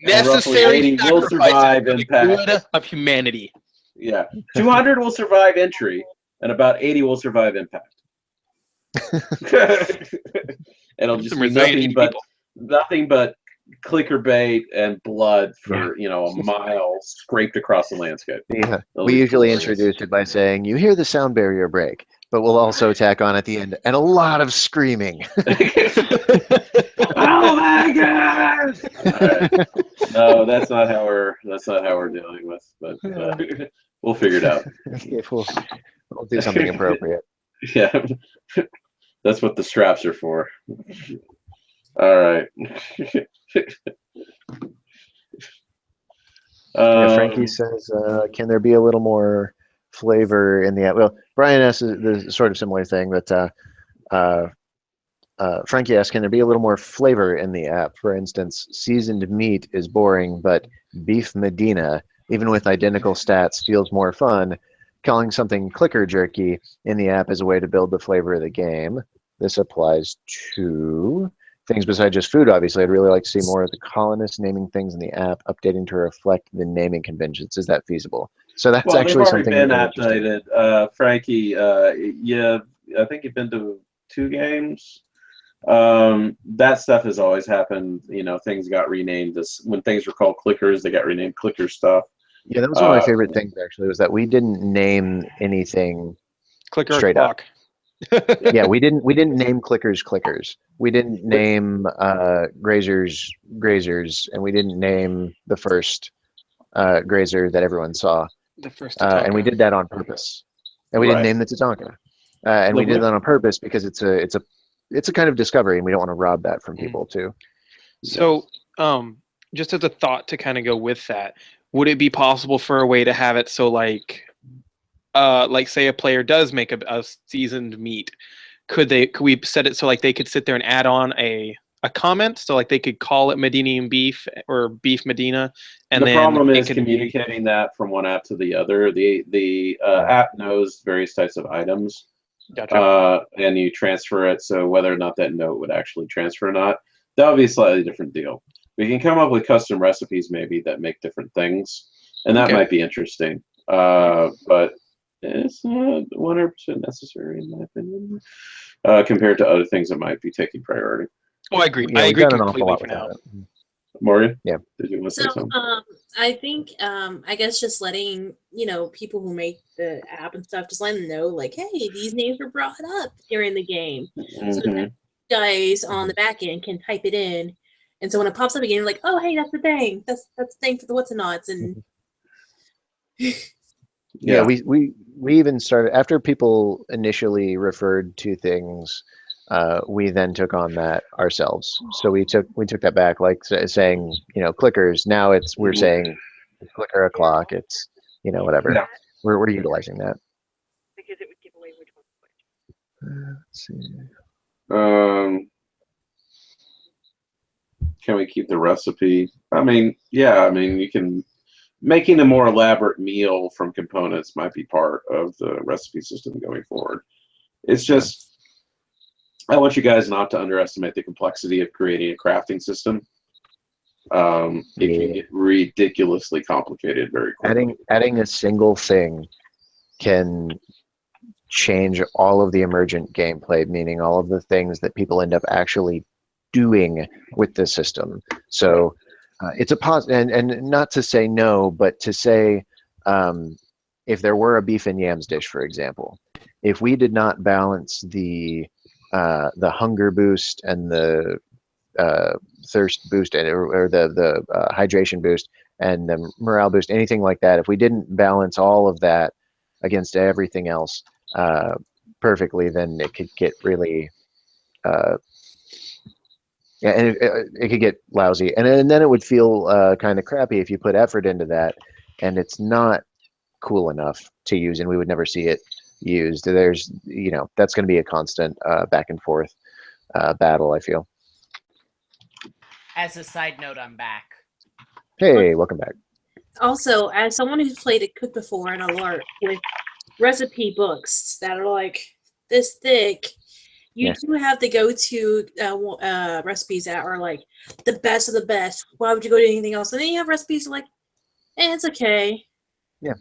Necessary 80 will survive for the impact. good of humanity. Yeah, 200 will survive entry, and about 80 will survive impact. It'll just be nothing but clicker bait and blood for a mile scraped across the landscape. Yeah, we usually introduce it by saying, "You hear the sound barrier break," but we'll also tack on at the end and a lot of screaming. Oh my god! Right. No, that's not how we're dealing with. But we'll figure it out. We'll do something appropriate. Yeah, that's what the straps are for. All right. Frankie says, "Can there be a little more flavor in the app?" Well, Brian asks the sort of similar thing, but Frankie asks, "Can there be a little more flavor in the app? For instance, seasoned meat is boring, but beef Medina, even with identical stats, feels more fun. Calling something clicker jerky in the app is a way to build the flavor of the game. This applies to things besides just food, obviously. I'd really like to see more of the colonists naming things in the app, updating to reflect the naming conventions. Is that feasible?" So that's actually something been updated. Frankie, yeah, I think you've been to 2 games. That stuff has always happened. Things got renamed. When things were called clickers, they got renamed clicker stuff. Yeah, that was one of my favorite things, actually, was that we didn't name anything Clicker straight up. Yeah, we didn't name clickers. We didn't name grazers, and we didn't name the first grazer that everyone saw. The first and we did that on purpose. And we didn't name the Tatanka. And we did that on purpose because it's a kind of discovery, and we don't want to rob that from people too. So just as a thought to kind of go with that, would it be possible for a way to have it so like say a player does make a seasoned meat, could we set it so like they could sit there and add on a comment, so like they could call it Medinian beef or beef Medina, and the then problem it is could communicating that from one app to the other. The app knows various types of items, and you transfer it. So whether or not that note would actually transfer or not, that would be a slightly different deal. We can come up with custom recipes maybe that make different things, and that might be interesting. But it's not 100% necessary in my opinion, compared to other things that might be taking priority. Oh, I agree. Yeah, I we've agree done an awful completely lot for now. without it. Morgan? Yeah. Did you want to say So, something? I think, I guess just letting, people who make the app and stuff, just letting them know, like, hey, these names were brought up during the game. So that guys on the back end can type it in. And so when it pops up again, you're like, oh, hey, that's the thing. That's the thing for the what's and nots. And yeah, we even started after people initially referred to things. We then took on that ourselves. So we took that back, like saying, clickers. Now we're saying clicker o'clock. It's whatever. Yeah. We're utilizing that. Because it would give away which one's which. Let's see. Can we keep the recipe? I mean, you can. Making a more elaborate meal from components might be part of the recipe system going forward. It's just, I want you guys not to underestimate the complexity of creating a crafting system. It can get ridiculously complicated very quickly. Adding a single thing can change all of the emergent gameplay, meaning all of the things that people end up actually doing with the system. So it's a positive, and not to say no, but to say if there were a beef and yams dish, for example, if we did not balance the hunger boost and the thirst boost or the hydration boost and the morale boost, anything like that, if we didn't balance all of that against everything else perfectly, then it could get really and it could get lousy, and then it would feel kind of crappy if you put effort into that and it's not cool enough to use, and we would never see it used. There's that's going to be a constant back and forth battle, I feel. As a side note, I'm back. Hey, welcome back. also, as someone who's played a cook before and a lark with recipe books that are like this thick, you do have the go-to recipes that are like the best of the best. Why would you go to anything else? And then you have recipes like, it's okay. Yeah.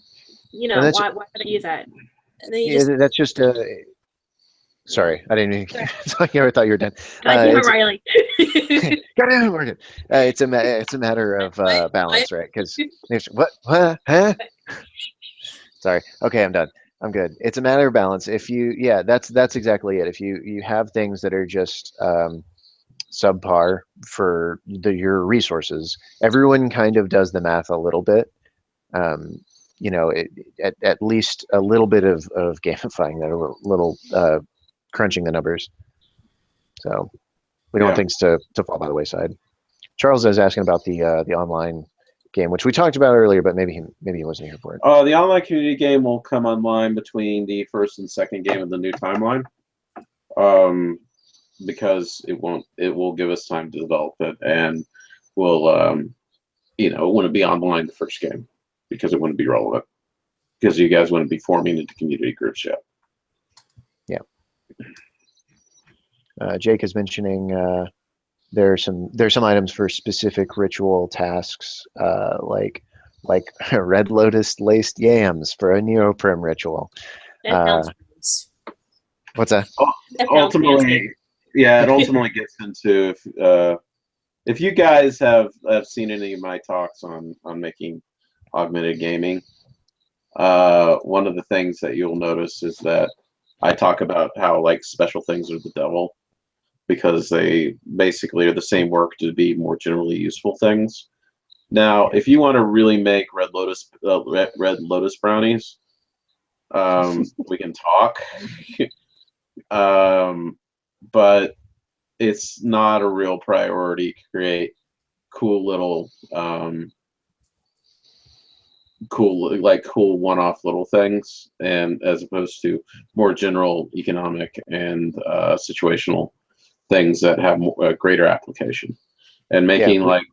Why would I use that? And then you that's just sorry, I didn't even I thought you were done. Goddamn it, Riley. Goddamn, Morgan. It's a matter of balance, right? Because what? Huh? Sorry. Okay, I'm done. I'm good. It's a matter of balance. If that's exactly it. If you have things that are just subpar for your resources, everyone kind of does the math a little bit. At least a little bit of gamifying that, a little crunching the numbers. So we don't want things to fall by the wayside. Charles is asking about the online game, which we talked about earlier, but maybe he wasn't here for it. The online community game will come online between the first and second game of the new timeline, because it will give us time to develop it, and we'll it wouldn't be online the first game because it wouldn't be relevant, because you guys wouldn't be forming into community groups yet. Yeah. Jake is mentioning there's some items for specific ritual tasks, like Red Lotus laced yams for a Neoprim ritual. That sounds what's that? Ultimately, it ultimately gets into if you guys have seen any of my talks on making augmented gaming. One of the things that you'll notice is that I talk about how special things are the devil, because they basically are the same work to be more generally useful things. Now, if you want to really make Red Lotus brownies, we can talk. But it's not a real priority to create cool little cool one-off little things, and as opposed to more general economic and situational things that have a greater application, and making like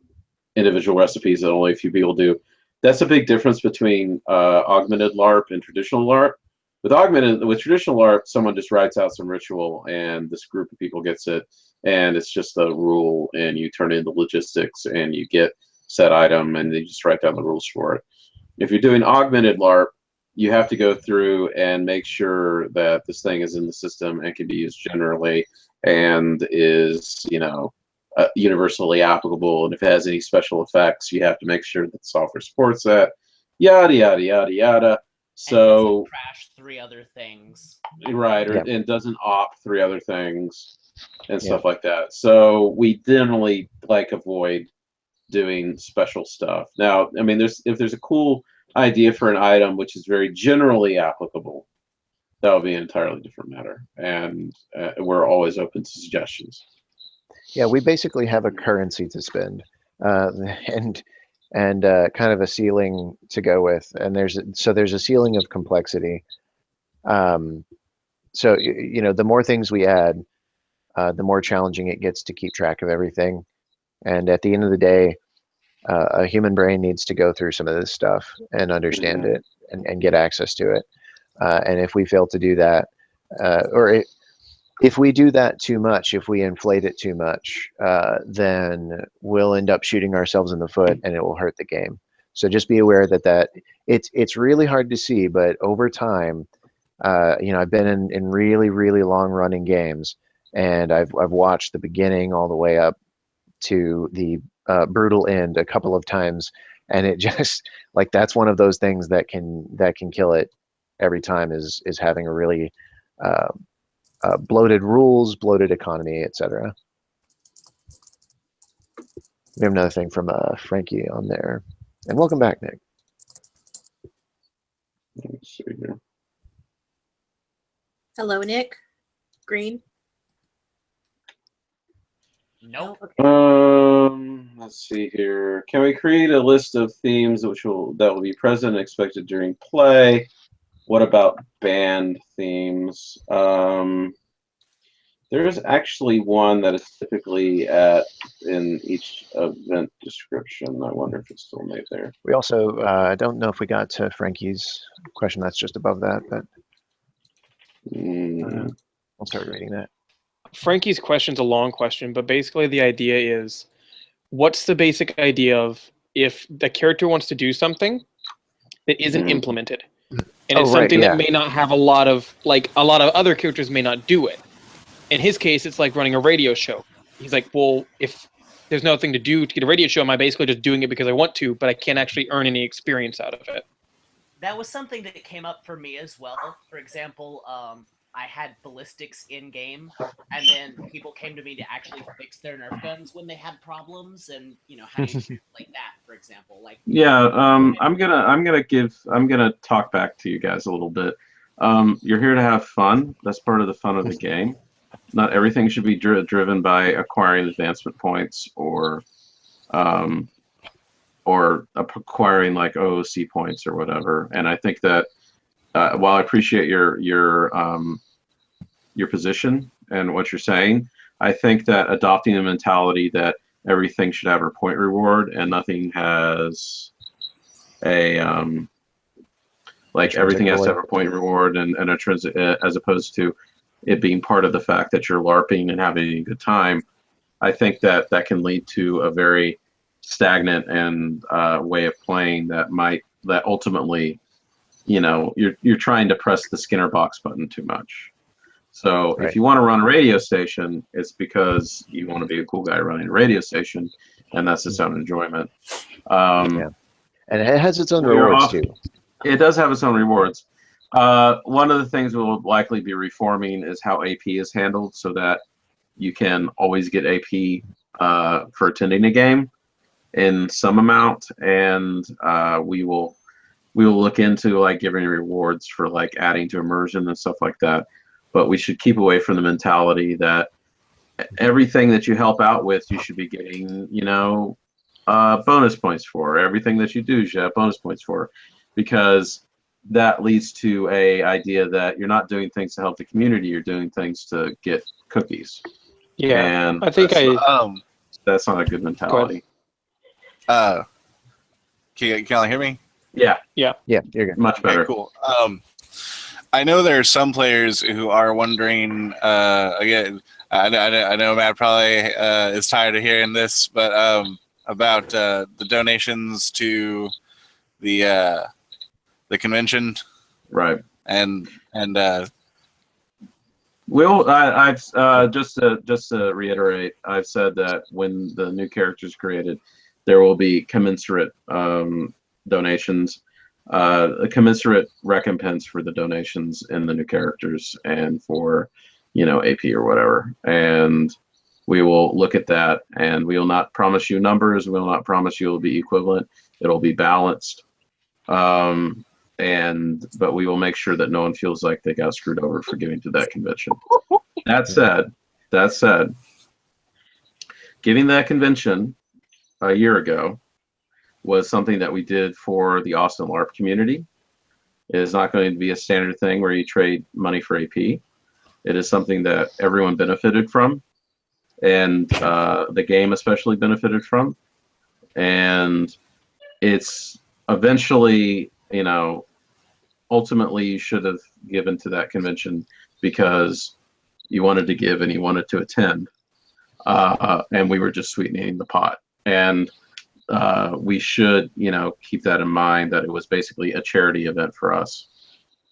individual recipes that only a few people do. That's a big difference between augmented LARP and traditional LARP. With traditional LARP, someone just writes out some ritual and this group of people gets it, and it's just a rule, and you turn it into logistics and you get set item and they just write down the rules for it. If you're doing augmented LARP, you have to go through and make sure that this thing is in the system and can be used generally and is, universally applicable. And if it has any special effects, you have to make sure that the software supports that. Yada yada yada yada. So and crash 3 other things. Right, and doesn't opt 3 other things and stuff like that. So we generally avoid doing special stuff. Now, I mean, if there's a cool idea for an item which is very generally applicable, that would be an entirely different matter, and we're always open to suggestions. Yeah, we basically have a currency to spend, and kind of a ceiling to go with, and there's a ceiling of complexity. So the more things we add, the more challenging it gets to keep track of everything. And at the end of the day, a human brain needs to go through some of this stuff and understand it and get access to it. And if we fail to do that, if we do that too much, if we inflate it too much, then we'll end up shooting ourselves in the foot and it will hurt the game. So just be aware that it's really hard to see, but over time, I've been in really, really long running games, and I've watched the beginning all the way up to the brutal end a couple of times, and it just that's one of those things that can kill it every time is having a really bloated rules, bloated economy, etc. We have another thing from Frankie on there, and welcome back, Nick. Let's see here. Hello, Nick. Green. Nope. Let's see here. Can we create a list of themes that will be present and expected during play? What about band themes? There is actually one that is typically in each event description. I wonder if it's still made there. We also, I don't know if we got to Frankie's question that's just above that, but I'll start reading that. Frankie's question's a long question, but basically the idea is, what's the basic idea of if the character wants to do something that isn't implemented, and it's something that may not have a lot of other characters may not do it. In his case, it's like running a radio show. He's like, well, if there's nothing to do to get a radio show, am I basically just doing it because I want to, but I can't actually earn any experience out of it? That was something that came up for me as well. For example, I had ballistics in game, and then people came to me to actually fix their Nerf guns when they had problems, and how do you do like that, for example? I'm gonna talk back to you guys a little bit. You're here to have fun. That's part of the fun of the game. Not everything should be driven by acquiring advancement points or acquiring like OOC points or whatever. And I think that while I appreciate your position and what you're saying, I think that adopting the mentality that everything should have a point reward and nothing has a everything has to have a point reward and a as opposed to it being part of the fact that you're LARPing and having a good time, I think that can lead to a very stagnant and way of playing that ultimately, you're trying to press the Skinner box button too much. So if you want to run a radio station, it's because you want to be a cool guy running a radio station, and that's its own enjoyment. And it has its own rewards too. It does have its own rewards. One of the things we'll likely be reforming is how AP is handled, so that you can always get AP for attending a game in some amount, and we will look into giving rewards for adding to immersion and stuff like that. But we should keep away from the mentality that everything that you help out with, you should be getting, bonus points for. Everything that you do, you should have bonus points for, because that leads to a idea that you're not doing things to help the community. You're doing things to get cookies. Yeah, And I think that's not a good mentality. Can you all hear me? Yeah. Yeah, you're good. Much better. Okay, cool. I know there are some players who are wondering. Again, I know Matt probably is tired of hearing this, but about the donations to the convention, Right. and Will, I've just to reiterate, I've said that when the new character is created, there will be commensurate donations, a commensurate recompense for the donations in the new characters and for, AP or whatever. And we will look at that, and we will not promise you numbers. We will not promise you it will be equivalent. It'll be balanced. But we will make sure that no one feels like they got screwed over for giving to that convention. That said, giving that convention a year ago was something that we did for the Austin LARP community. It is not going to be a standard thing where you trade money for AP. It is something that everyone benefited from, and the game especially benefited from. And it's eventually, ultimately you should have given to that convention because you wanted to give and you wanted to attend. And we were just sweetening the pot. And we should, keep that in mind, that it was basically a charity event for us.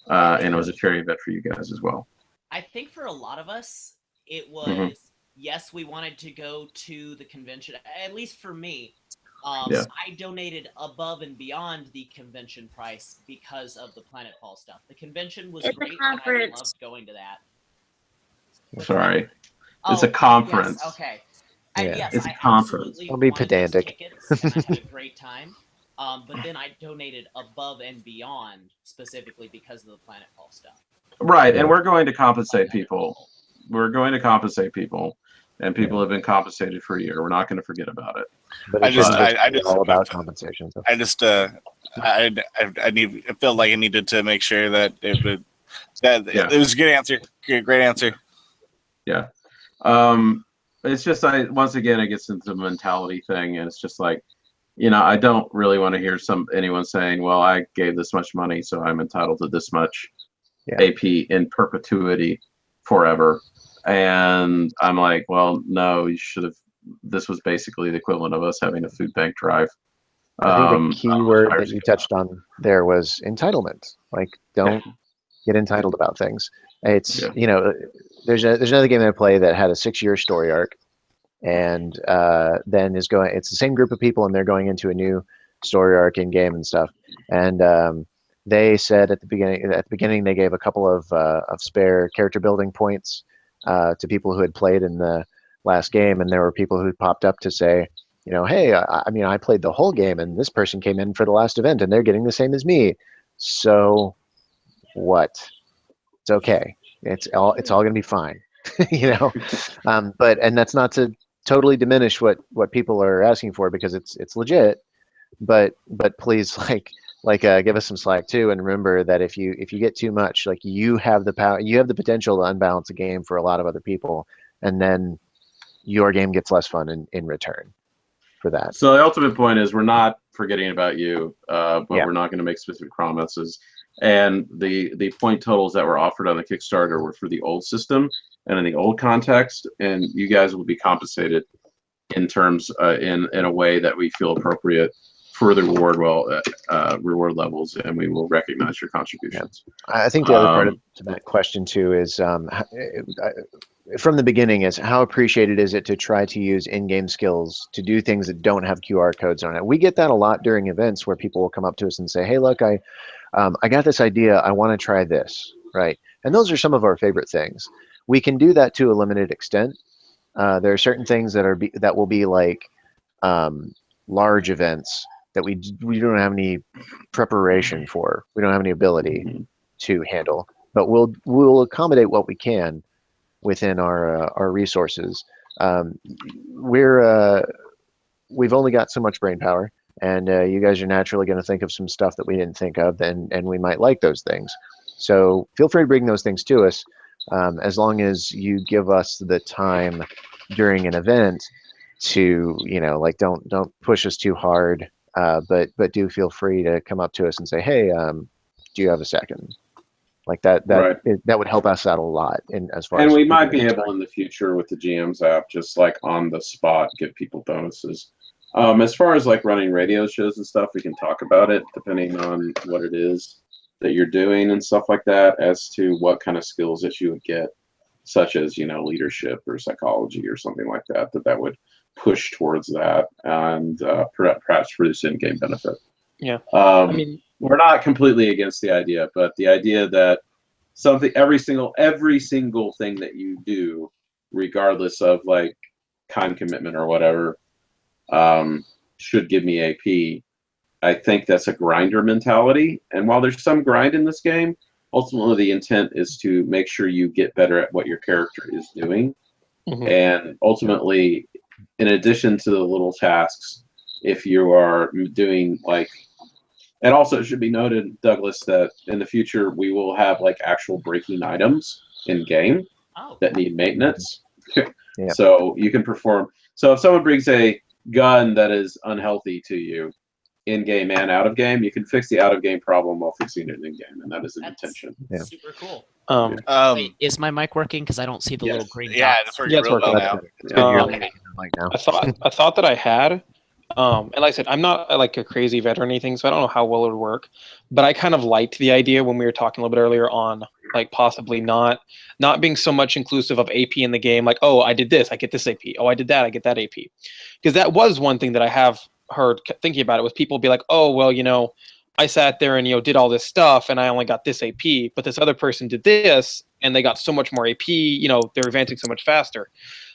And it was a charity event for you guys as well. I think for a lot of us, it was, yes, we wanted to go to the convention, at least for me. Yeah. I donated above and beyond the convention price because of the Planetfall stuff. The convention was It's a great, and I conference. loved going to that. Sorry. It's a conference. Yes, okay. Yeah. Yes, It's a I conference. absolutely Don't be wanted those pedantic. tickets, and I had a great time. But then I donated above and beyond specifically because of the Planetfall stuff. Right, and we're going to compensate people. We're going to compensate people, and people have been compensated for a year. We're not going to forget about it. But I it's just- all about compensation. So. I just I felt like I needed to make sure that it was a good answer. Great answer. Yeah. It's just, once again, it gets into the mentality thing, and it's just like, I don't really want to hear anyone saying, well, I gave this much money, so I'm entitled to this much AP in perpetuity forever. And I'm like, well, no, you should have. This was basically the equivalent of us having a food bank drive. I think the key word that you touched on there was entitlement. Like, don't get entitled about things. It's there's another game I play that had a 6-year story arc, and then it's the same group of people, and they're going into a new story arc in game and stuff. And they said at the beginning they gave a couple of spare character building points to people who had played in the last game, and there were people who popped up to say, hey, I played the whole game, and this person came in for the last event, and they're getting the same as me. So what? It's okay. It's all going to be fine. But that's not to totally diminish what people are asking for, because it's legit. But please, give us some slack too, and remember that if you get too much, you have the power, you have the potential to unbalance a game for a lot of other people, and then your game gets less fun in return for that. So the ultimate point is, we're not forgetting about you, but we're not going to make specific promises. And the point totals that were offered on the Kickstarter were for the old system and in the old context, and you guys will be compensated in terms in a way that we feel appropriate for the reward levels, and we will recognize your contributions. I think the other part to that question too is, from the beginning, is how appreciated is it to try to use in-game skills to do things that don't have QR codes on it. We get that a lot during events where people will come up to us and say, hey, look, I got this idea, I want to try this, right? And those are some of our favorite things. We can do that to a limited extent. There are certain things that will be like large events that we don't have any preparation for. We don't have any ability to handle, but we'll accommodate what we can within our resources. We're we've only got so much brain power, and you guys are naturally going to think of some stuff that we didn't think of, and we might like those things. So feel free to bring those things to us, as long as you give us the time during an event to, like, don't push us too hard, but do feel free to come up to us and say, hey, do you have a second? Like that Right. that would help us out a lot in as far And as we might be figuring able in the future with the GM's app, just like on the spot, give people bonuses. As far as like running radio shows and stuff, we can talk about it depending on what it is that you're doing and stuff like that, as to what kind of skills that you would get, such as, leadership or psychology or something like that, that would push towards that and perhaps produce in-game benefit. Yeah. I mean, we're not completely against the idea, but the idea that every single thing that you do, regardless of like time commitment or whatever, should give me AP. I think that's a grinder mentality. And while there's some grind in this game, ultimately the intent is to make sure you get better at what your character is doing. Mhm. And ultimately, in addition to the little tasks, if you are doing like, and also it should be noted, Douglas, that in the future we will have like actual breaking items in game that need maintenance. Yeah. So you can perform. So if someone brings a gun that is unhealthy to you, in game and out of game, you can fix the out of game problem while fixing it in game, and that is the intention. Yeah. Super cool. Wait, is my mic working? Because I don't see the little green Yeah, dots. it's working real well now. It's good. You're Okay. like now. I thought that I had, and like I said, I'm not like a crazy vet or anything, so I don't know how well it would work. But I kind of liked the idea when we were talking a little bit earlier on, like possibly not being so much inclusive of AP in the game. Like, oh, I did this, I get this AP. Oh, I did that, I get that AP. Because that was one thing that I have heard thinking about it, was people be like, oh, well, I sat there and did all this stuff and I only got this AP, but this other person did this and they got so much more AP. They're advancing so much faster.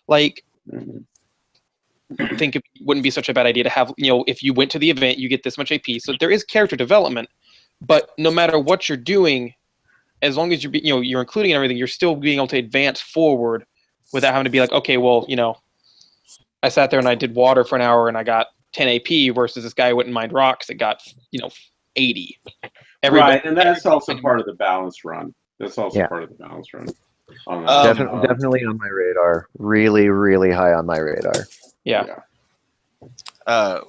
Like, I think it wouldn't be such a bad idea to have, if you went to the event, you get this much AP. So there is character development, but no matter what you're doing, as long as you're including everything, you're still being able to advance forward without having to be like, okay, well, I sat there and I did water for an hour and I got 10 AP versus this guy who wouldn't mind rocks that got 80. Right, and that's also part of the balance run. That's also part of the balance run. Definitely on my radar. Really, really high on my radar. Yeah.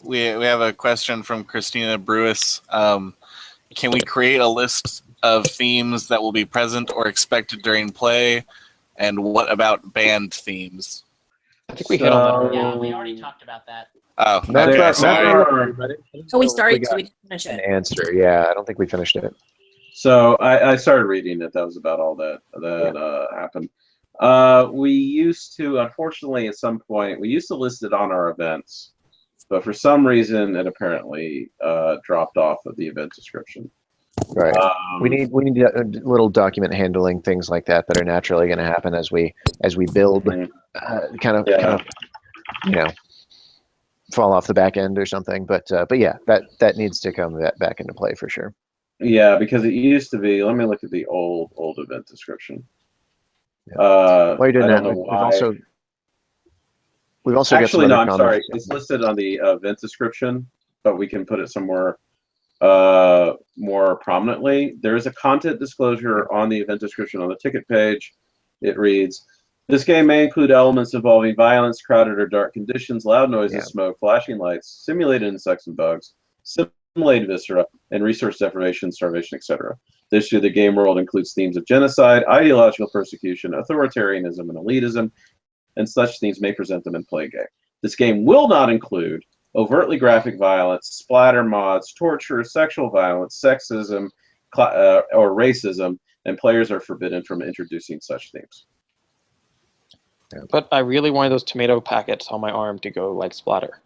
We have a question from Christina Brewis. Can we create a list of themes that will be present or expected during play? And what about band themes? I think we hit on that. Yeah, we already talked about that. Oh, okay, sorry. So we started, so got we didn't finish an it. answer. Yeah, I don't think we finished it. So I started reading it. That was about all that happened. We used to, unfortunately, at some point, we used to list it on our events, but for some reason, it apparently dropped off of the event description. Right. We need a little document handling things like that are naturally going to happen as we build, kind of fall off the back end or something. But yeah, that needs to come back into play for sure. Yeah, because it used to be. Let me look at the old event description. Yeah. While you're doing I that, don't know we've also actually, got some no, other I'm sorry. comments. It's listed on the event description, but we can put it somewhere more prominently. There is a content disclosure on the event description on the ticket page. It reads, "This game may include elements involving violence, crowded or dark conditions, loud noises, smoke, flashing lights, simulated insects and bugs, simulated viscera, and resource deprivation, starvation, etc. This year, the game world includes themes of genocide, ideological persecution, authoritarianism, and elitism, and such themes may present them in play game. This game will not include overtly graphic violence, splatter mods, torture, sexual violence, sexism, or racism, and players are forbidden from introducing such themes." But I really wanted those tomato packets on my arm to go like splatter.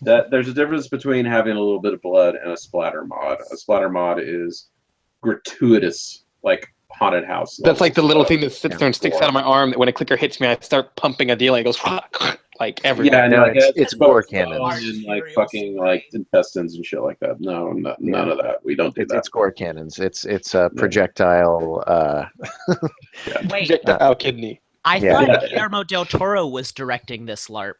There's a difference between having a little bit of blood and a splatter mod. A splatter mod is gratuitous, like haunted house. That's like the little thing that sits there and sticks out of my arm. That when a clicker hits me, I start pumping a deal and it goes like everywhere. Yeah, no, it's gore cannons. And like fucking like intestines and shit like that. No, none of that. We don't do that. It's gore cannons. It's a projectile. Wait, Projectile kidney. I Yeah. thought Guillermo del Toro was directing this LARP.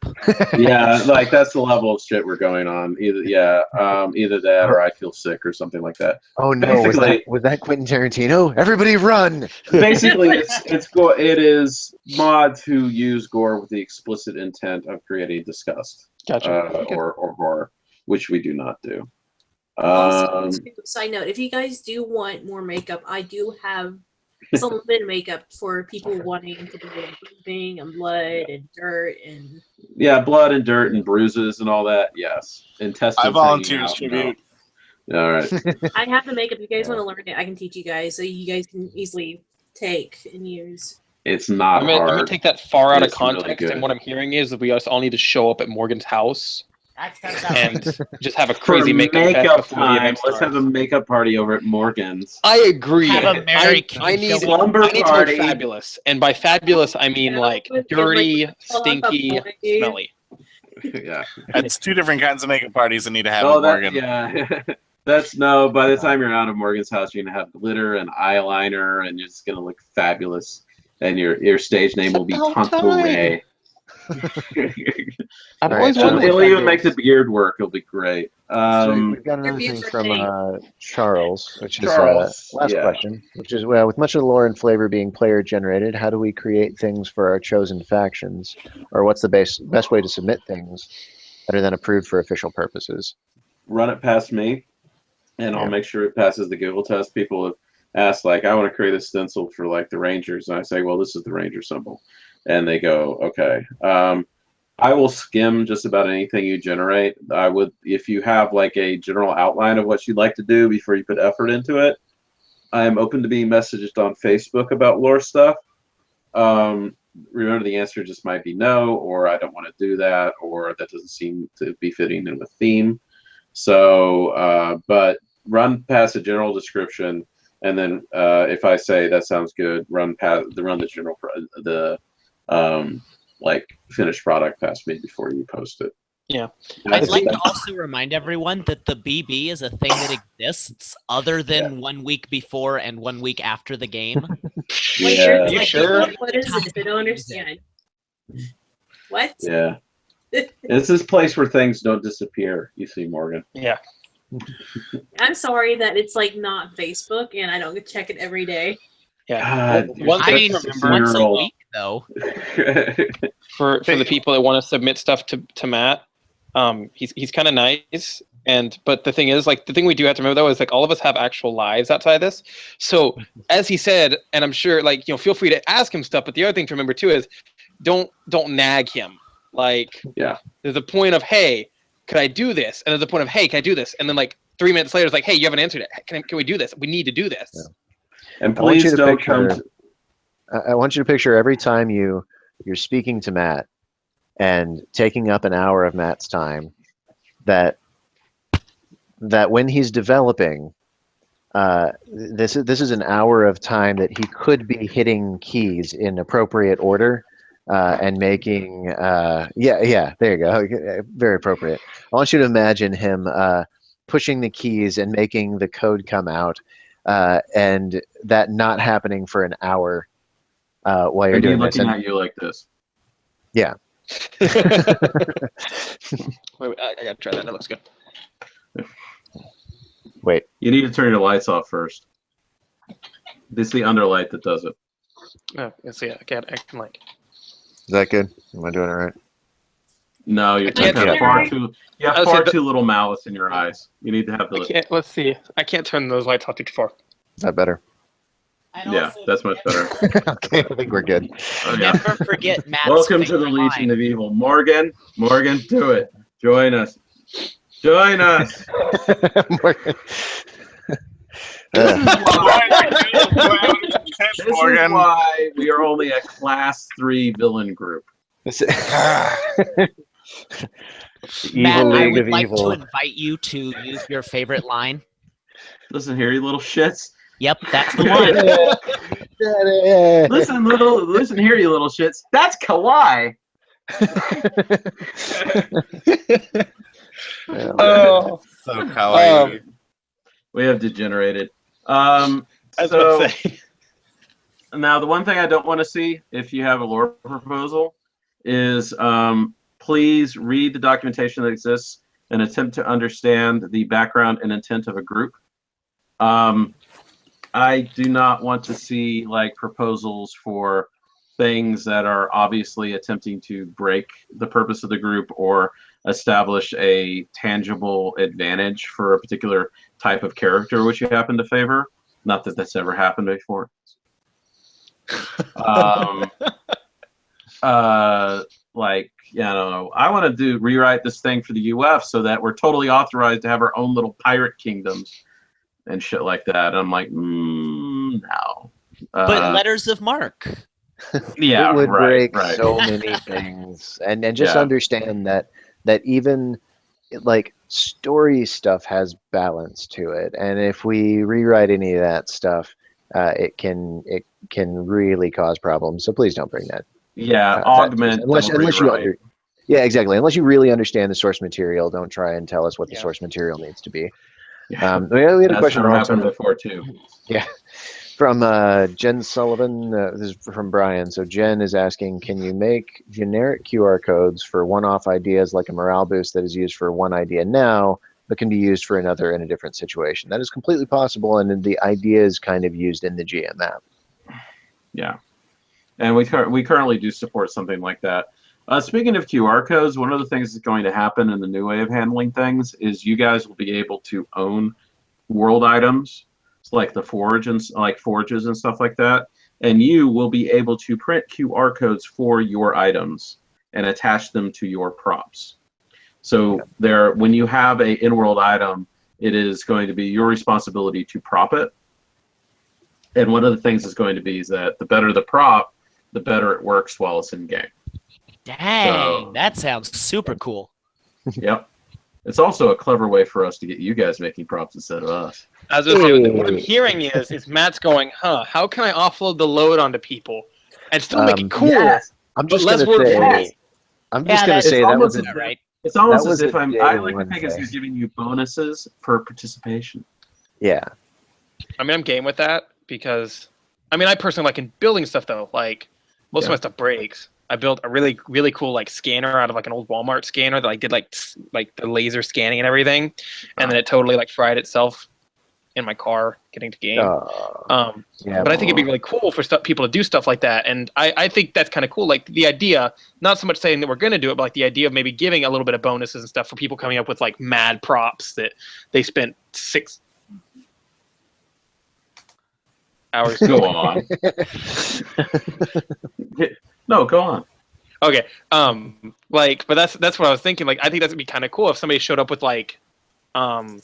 Yeah, like that's the level of shit we're going on. Either that or I feel sick or something like that. Oh no, was that Quentin Tarantino? Everybody run! Basically, it is mods who use gore with the explicit intent of creating disgust, Gotcha. Okay. or horror, which we do not do. Also, side note: if you guys do want more makeup, I do have some limited makeup for people wanting to do breathing and blood and dirt and. Yeah, blood and dirt and bruises and all that. Yes, intestines. I volunteer hanging as out, tribute. no. All right. I have the makeup. If you guys want to learn it, I can teach you guys, so you guys can easily take and use. It's not I'm hard. gonna take that far out of It's really context, good. and what I'm hearing is that we all need to show up at Morgan's house That's and just have a For crazy makeup fest makeup before the time, event let's starts. have a makeup party over at Morgan's. I agree. Have a Mary I Kate need show. Slumber I need to party. look fabulous, and by fabulous I mean Yeah, like with- dirty, like, stinky, party. smelly. Yeah. That's two different kinds of makeup parties that need to have Oh, at Morgan. yeah. That's no. By the time you're out of Morgan's house, you're gonna have glitter and eyeliner, and you're just gonna look fabulous. And your stage name will be about Tonto time. Ray. I've All always right, wanted. It'll to even make the beard work. It'll be great. So we've got another Your thing future from thing. Charles, which is Charles, last yeah. question, which is with much of the lore and flavor being player generated, how do we create things for our chosen factions, or what's the best way to submit things that are then approved for official purposes? Run it past me, and I'll make sure it passes the Google test. People have asked, like, I want to create a stencil for like the Rangers, and I say, well, this is the Ranger symbol, and they go, okay. I will skim just about anything you generate. I would, if you have like a general outline of what you'd like to do before you put effort into it. I am open to being messaged on Facebook about lore stuff. Remember, the answer just might be no, or I don't want to do that, or that doesn't seem to be fitting in the theme. So, but run past a general description, and then if I say that sounds good, run the general like finished product past me before you post it. Yeah. I'd like to also remind everyone that the BB is a thing that exists other than 1 week before and 1 week after the game. Yeah. You sure? What is this? I don't understand. What? Yeah. It's this place where things don't disappear, you see, Morgan. Yeah. I'm sorry that it's like not Facebook and I don't check it every day. Yeah. God, I mean, once a week though. For the people that want to submit stuff to Matt, he's kind of nice. But the thing is, like, the thing we do have to remember though is like all of us have actual lives outside this. So as he said, and I'm sure, like, feel free to ask him stuff. But the other thing to remember too is don't nag him. Like, yeah, there's a point of, hey, could I do this? And there's a point of, hey, can I do this? And then like 3 minutes later, it's like, hey, you haven't answered it. Can we do this? We need to do this. Yeah. And please don't come. I want you to picture every time you're speaking to Matt and taking up an hour of Matt's time, that when he's developing, this is an hour of time that he could be hitting keys in appropriate order and making there you go, very appropriate. I want you to imagine him pushing the keys and making the code come out, and that not happening for an hour while you're doing this. Looking at you like this. Yeah. Wait, I gotta try that. That looks good. Wait. You need to turn your lights off first. This is the underlight that does it. Oh, let's see. I can like. Is that good? Am I doing it right? No, you can't have do far it. too. You have far too little malice in your eyes. You need to have the. Let's see. I can't turn those lights off too far. Is that better? Yeah, that's much better. Okay, I think we're good. Never forget Matt's Welcome to the favorite Legion line. of Evil, Morgan. Morgan, do it. Join us. Join us. Morgan. This is why we are only a class 3 villain group. Matt, Evil I League would of like Evil. to invite you to use your favorite line. Listen here, you little shits. Yep, that's the one. Listen here, you little shits. That's Kawhi. Oh, so kawaii. We have degenerated. I was about to say. Now, the one thing I don't want to see, if you have a lore proposal, is please read the documentation that exists and attempt to understand the background and intent of a group. I do not want to see like proposals for things that are obviously attempting to break the purpose of the group or establish a tangible advantage for a particular type of character which you happen to favor. Not that that's ever happened before. Like, yeah, I don't know. I want to rewrite this thing for the UF so that we're totally authorized to have our own little pirate kingdoms and shit like that. And I'm like, no. But letters of marque. Yeah, it would right, break right. so many things, and just Yeah. understand that even like story stuff has balance to it, and if we rewrite any of that stuff, it can really cause problems. So please don't bring that. Yeah, that augment, unless don't you rewrite. yeah, exactly. Unless you really understand the source material, don't try and tell us what the source material needs to be. We had a That's question never also. happened before too. Yeah, from Jen Sullivan. This is from Brian. So Jen is asking, can you make generic QR codes for one-off ideas like a morale boost that is used for one idea now, but can be used for another in a different situation? That is completely possible, and the idea is kind of used in the GM app. Yeah, and we currently do support something like that. Speaking of QR codes, one of the things that's going to happen in the new way of handling things is you guys will be able to own world items like the forge and like forges and stuff like that, and you will be able to print QR codes for your items and attach them to your props. So when you have a in-world item, it is going to be your responsibility to prop it. And one of the things is going to be is that the better the prop, the better it works while it's in game. Dang, that sounds super cool. Yep. It's also a clever way for us to get you guys making props instead of us. I was gonna say, what I'm hearing is Matt's going, how can I offload the load onto people and still make it cool? Yes. I'm but just less gonna work say, for me. I'm just gonna say that was right. It's almost that was as if a I day like to one think as thing. he's giving you bonuses for participation. Yeah. I mean, I'm game with that because, I mean, I personally like in building stuff though. Like most of my stuff breaks. I built a really, really cool like scanner out of like an old Walmart scanner that I did like the laser scanning and everything, and then it totally like fried itself in my car getting to game. Yeah, but I think it'd be really cool for people to do stuff like that, and I think that's kind of cool. Like the idea, not so much saying that we're going to do it, but like the idea of maybe giving a little bit of bonuses and stuff for people coming up with like mad props that they spent 6 hours. Go on. No, go on. Okay. Like, but that's what I was thinking. Like, I think that'd be kind of cool if somebody showed up with like some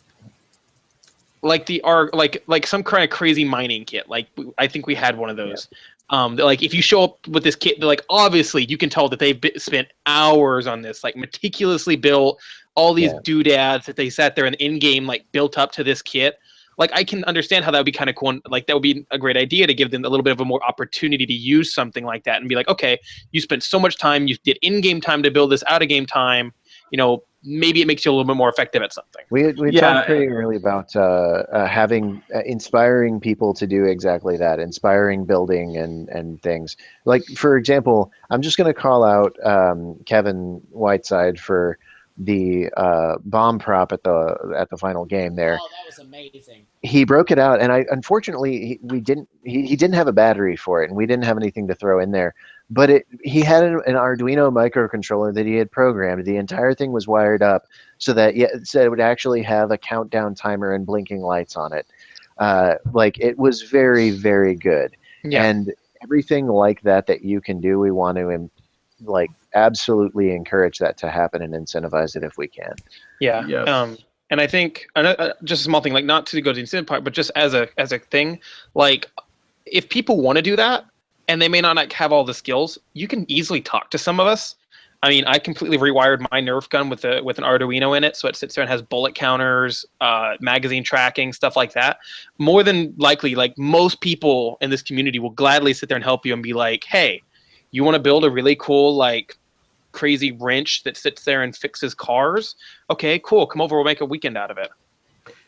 kind of crazy mining kit. Like, I think we had one of those. That, like, if you show up with this kit, like, obviously you can tell that they've spent hours on this, like, meticulously built all these doodads that they sat there and in-game like built up to this kit. Like, I can understand how that would be kind of cool. Like, that would be a great idea to give them a little bit of a more opportunity to use something like that and be like, okay, you spent so much time, you did in-game time to build this, out-of-game time, you know, maybe it makes you a little bit more effective at something. We talked pretty early about inspiring people to do exactly that, inspiring building and things. Like, for example, I'm just going to call out Kevin Whiteside for the bomb prop at the final game there. Oh, that was amazing. He broke it out, and unfortunately he didn't have a battery for it, and we didn't have anything to throw in there. But he had an Arduino microcontroller that he had programmed. The entire thing was wired up so that it would actually have a countdown timer and blinking lights on it. Like, it was very, very good. Yeah. And everything like that you can do, we want to absolutely encourage that to happen and incentivize it if we can. Yeah. Yes. And I think just a small thing, like not to go to the incentive part, but just as a thing, like if people want to do that and they may not like, have all the skills, you can easily talk to some of us. I mean, I completely rewired my Nerf gun with an Arduino in it, so it sits there and has bullet counters, magazine tracking, stuff like that. More than likely, like most people in this community will gladly sit there and help you and be like, hey, you want to build a really cool, like, crazy wrench that sits there and fixes cars? Okay, cool. Come over. We'll make a weekend out of it.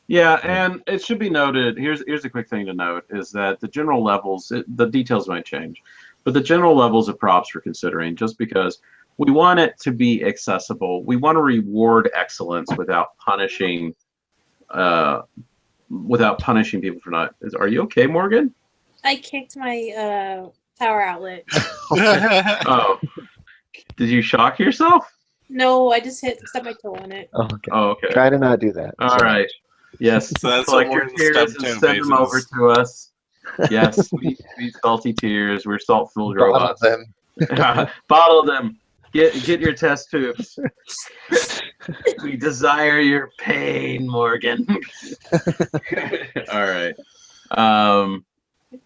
Yeah, and it should be noted. Here's a quick thing to note: is that the general levels, the details might change, but the general levels of props we're considering, just because we want it to be accessible. We want to reward excellence without punishing people for not. Are you okay, Morgan? I kicked my power outlet. Oh, did you shock yourself? No, I just stubbed my toe on it. Oh, okay. Oh, okay. Try to not do that. All right. Yes. So that's collect what your Morgan's tears stubbed and toe send them over faces. to us. Yes, sweet, sweet salty tears. We're salt-filled Bottle robots. them. Bottle them. Get your test tubes. We desire your pain, Morgan. All right.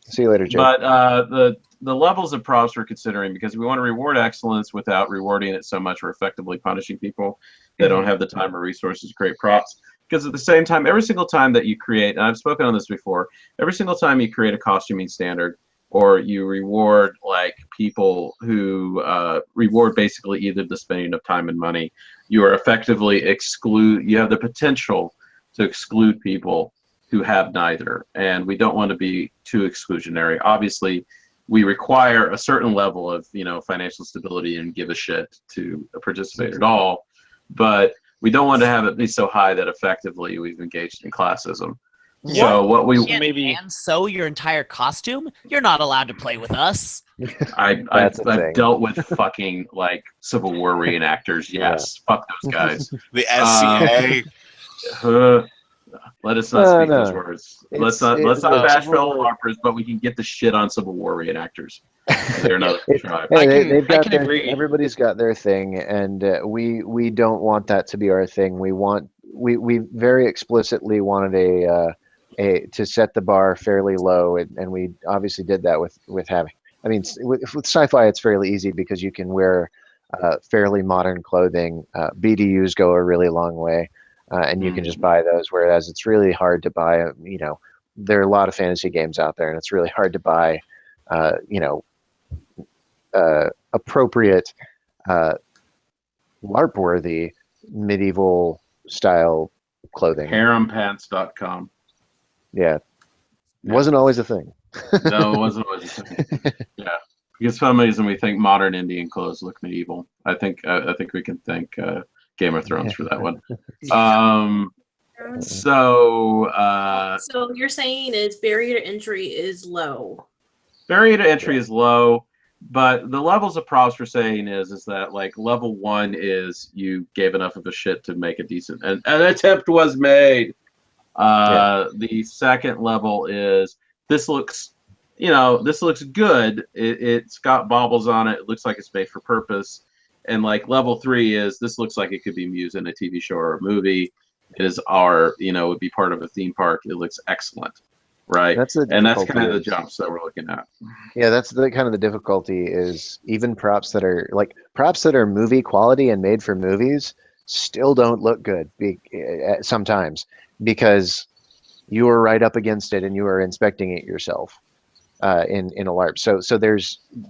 See you later, Jake. But the levels of props we're considering, because we want to reward excellence without rewarding it so much we're effectively punishing people that don't have the time or resources to create props. Because at the same time, every single time that you create, and I've spoken on this before, every single time you create a costuming standard, or you reward like people who reward basically either the spending of time and money, you are effectively you have the potential to exclude people who have neither, and we don't want to be too exclusionary. Obviously, we require a certain level of financial stability and give a shit to participate at all, but we don't want to have it be so high that effectively we've engaged in classism. So what we maybe and sew your entire costume. You're not allowed to play with us. I've dealt with fucking like Civil War reenactors. Yes, fuck those guys. The SCA. Let us not speak those No. words. Let's not bash fellow harpers, but we can get the shit on Civil War reenactors. They're another tribe. Hey, I can agree. Everybody's got their thing, and we don't want that to be our thing. We very explicitly wanted to set the bar fairly low, and we obviously did that with having. I mean, with sci-fi, it's fairly easy because you can wear fairly modern clothing. BDUs go a really long way. And you can just buy those, whereas it's really hard to buy. There are a lot of fantasy games out there, and it's really hard to buy, appropriate, LARP-worthy medieval style clothing. Harempants.com. Yeah, wasn't always a thing. No, it wasn't always a thing. Yeah, because for some reason we think modern Indian clothes look medieval. I think we can thank Game of Thrones for that one. So you're saying is barrier to entry is low. Barrier to entry is low, but the levels of props we're saying is that like level 1 is you gave enough of a shit to make a decent an attempt was made. The second level is this looks good. It's got baubles on it. It looks like it's made for purpose. And like level 3 is this looks like it could be used in a TV show or a movie. It is would be part of a theme park. It looks excellent, right? That's kind of the jumps that we're looking at. Yeah, that's the kind of the difficulty is even props that are movie quality and made for movies still don't look good sometimes because you are right up against it and you are inspecting it yourself. In a LARP,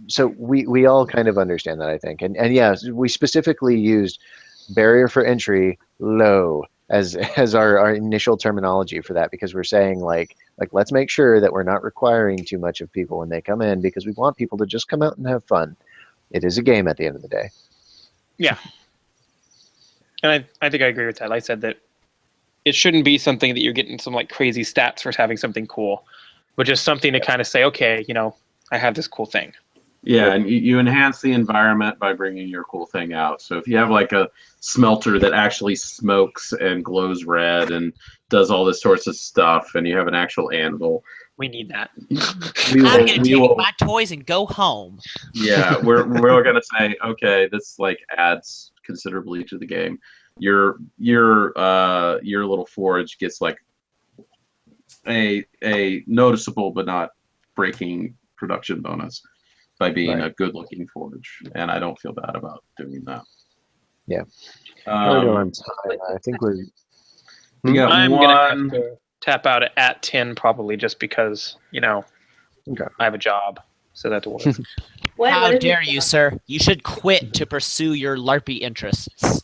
so we all kind of understand that, I think, and yeah, we specifically used barrier for entry low as our initial terminology for that, because we're saying like let's make sure that we're not requiring too much of people when they come in, because we want people to just come out and have fun. It is a game at the end of the day. Yeah, and I think I agree with that. I said that it shouldn't be something that you're getting some like crazy stats for having something cool, but just something to kind of say, okay, I have this cool thing. Yeah, and you enhance the environment by bringing your cool thing out. So if you have like a smelter that actually smokes and glows red and does all this sorts of stuff, and you have an actual anvil, we need that. I'm gonna take my toys and go home. Yeah, we're gonna say, okay, this like adds considerably to the game. Your little forge gets like a noticeable but not breaking production bonus by being a good-looking forge, and I don't feel bad about doing that. Yeah. I think we're. I'm gonna have to tap out at 10 probably, just because I have a job, so that's work. How dare you, sir? You should quit to pursue your LARPy interests.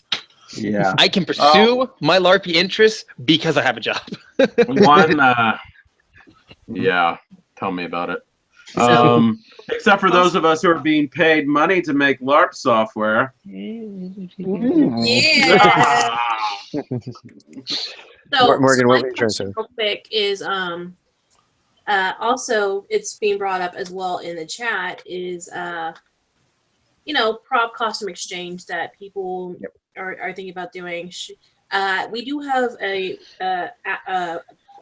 Yeah. I can pursue my LARPy interests because I have a job. One, yeah, tell me about it. So- Except for those of us who are being paid money to make LARP software. Yeah. So, Morgan, so what my were you trying to say? question real quick is also it's being brought up as well in the chat is prop costume exchange that people are thinking about doing. We do have a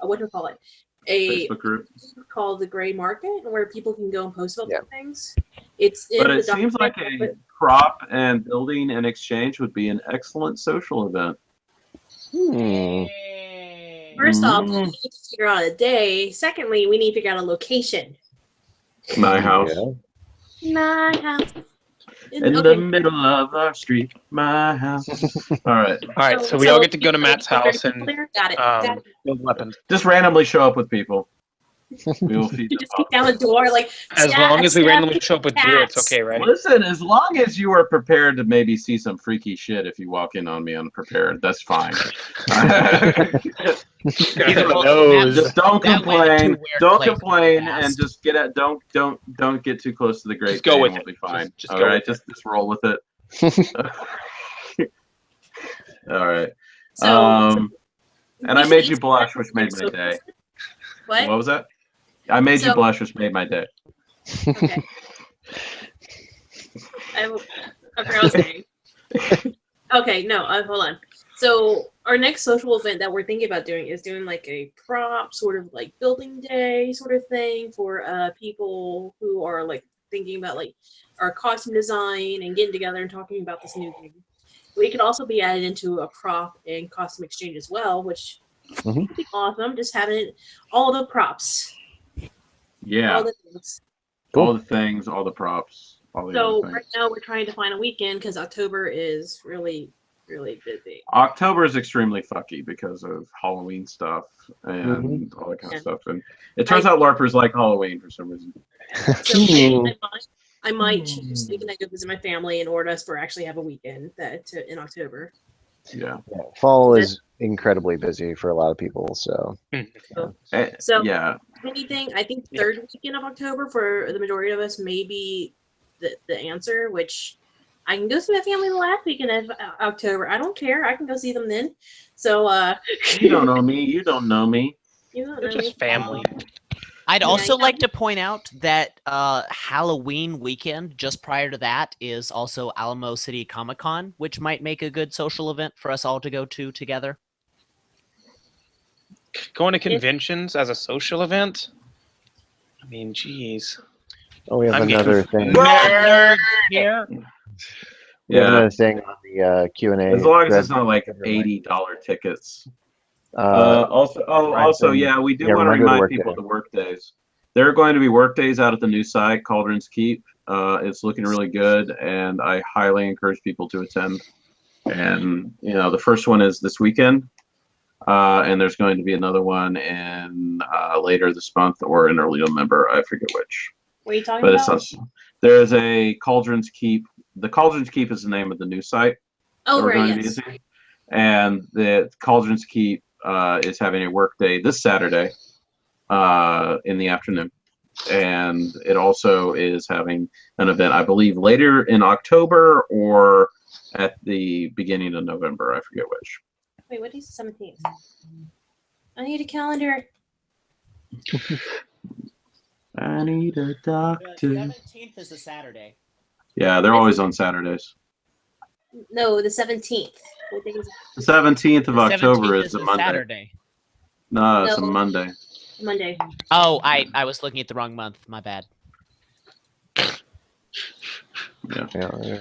what do we call it? A Facebook group called the Gray Market where people can go and post about things. It's But in it the seems like document, a prop and building and exchange would be an excellent social event. First off, we need to figure out a day. Secondly, we need to figure out a location. My house. My house. In the middle of our street, my house. All right. All right, so we all get to go to Matt's house and Got it. build weapons. Just randomly show up with people. We will feed You them just kick down the door like. As long as we randomly show up with beer, it's okay, right? Listen, as long as you are prepared to maybe see some freaky shit if you walk in on me unprepared, that's fine. Just don't complain. Don't complain, and just get at. Don't get too close to the great. Just go with We'll it. be fine. Just All go right, with just roll with it. All right. So and I made you blush, which made my day. What? What was that? I made you So- blush, which made my day. Okay. I forgot what I was saying. Okay, no, hold on. So our next social event that we're thinking about doing is doing like a prop sort of like building day sort of thing for people who are like thinking about like our costume design and getting together and talking about this new game. We could also be added into a prop and costume exchange as well, which would be awesome. Just having all the props. Yeah. All the things. All the things, all the props, all the So other things. right now we're trying to find a weekend because October is really, really busy. October is extremely fucky because of Halloween stuff and all that kind of stuff. And it turns out LARPers like Halloween for some reason. So I might choose to go visit my family in order for actually have a weekend in October. Yeah. Fall is incredibly busy for a lot of people, so. So yeah. anything, I think third weekend of October for the majority of us may be the answer, which I can go see my family the last weekend of October. I don't care. I can go see them then. So You don't know me. You don't know me. you don't They're know me. just family. I'd Yeah, also yeah. like to point out that Halloween weekend, just prior to that, is also Alamo City Comic Con, which might make a good social event for us all to go to together. Going to conventions as a social event? I mean, geez. Oh, we have I'm another getting thing. nerd here. We have Yeah. another thing on the Q&A. As long as thread. it's not like $80 tickets. Uh, Also, yeah, we do yeah, want to reminder to remind work people day. of the work days. There are going to be work days out at the new site, Cauldron's Keep. It's looking really good, and I highly encourage people to attend. And the first one is this weekend, and there's going to be another one in later this month or in early November. I forget which. What are you talking But about? it's not, there's a Cauldron's Keep. The Cauldron's Keep is the name of the new site. Oh, that we're right, going to be yes. using. And the Cauldron's Keep is having a work day this Saturday in the afternoon. And it also is having an event, I believe, later in October or at the beginning of November. I forget which. Wait, what is the 17th? I need a calendar. I need a The doctor. 17th is a Saturday. Yeah, they're always on Saturdays. No, the 17th. What day is it? The 17th of October 17th is a a Monday. Saturday. No, it's a No. Monday. Monday. Oh, I was looking at the wrong month. My bad. Yeah.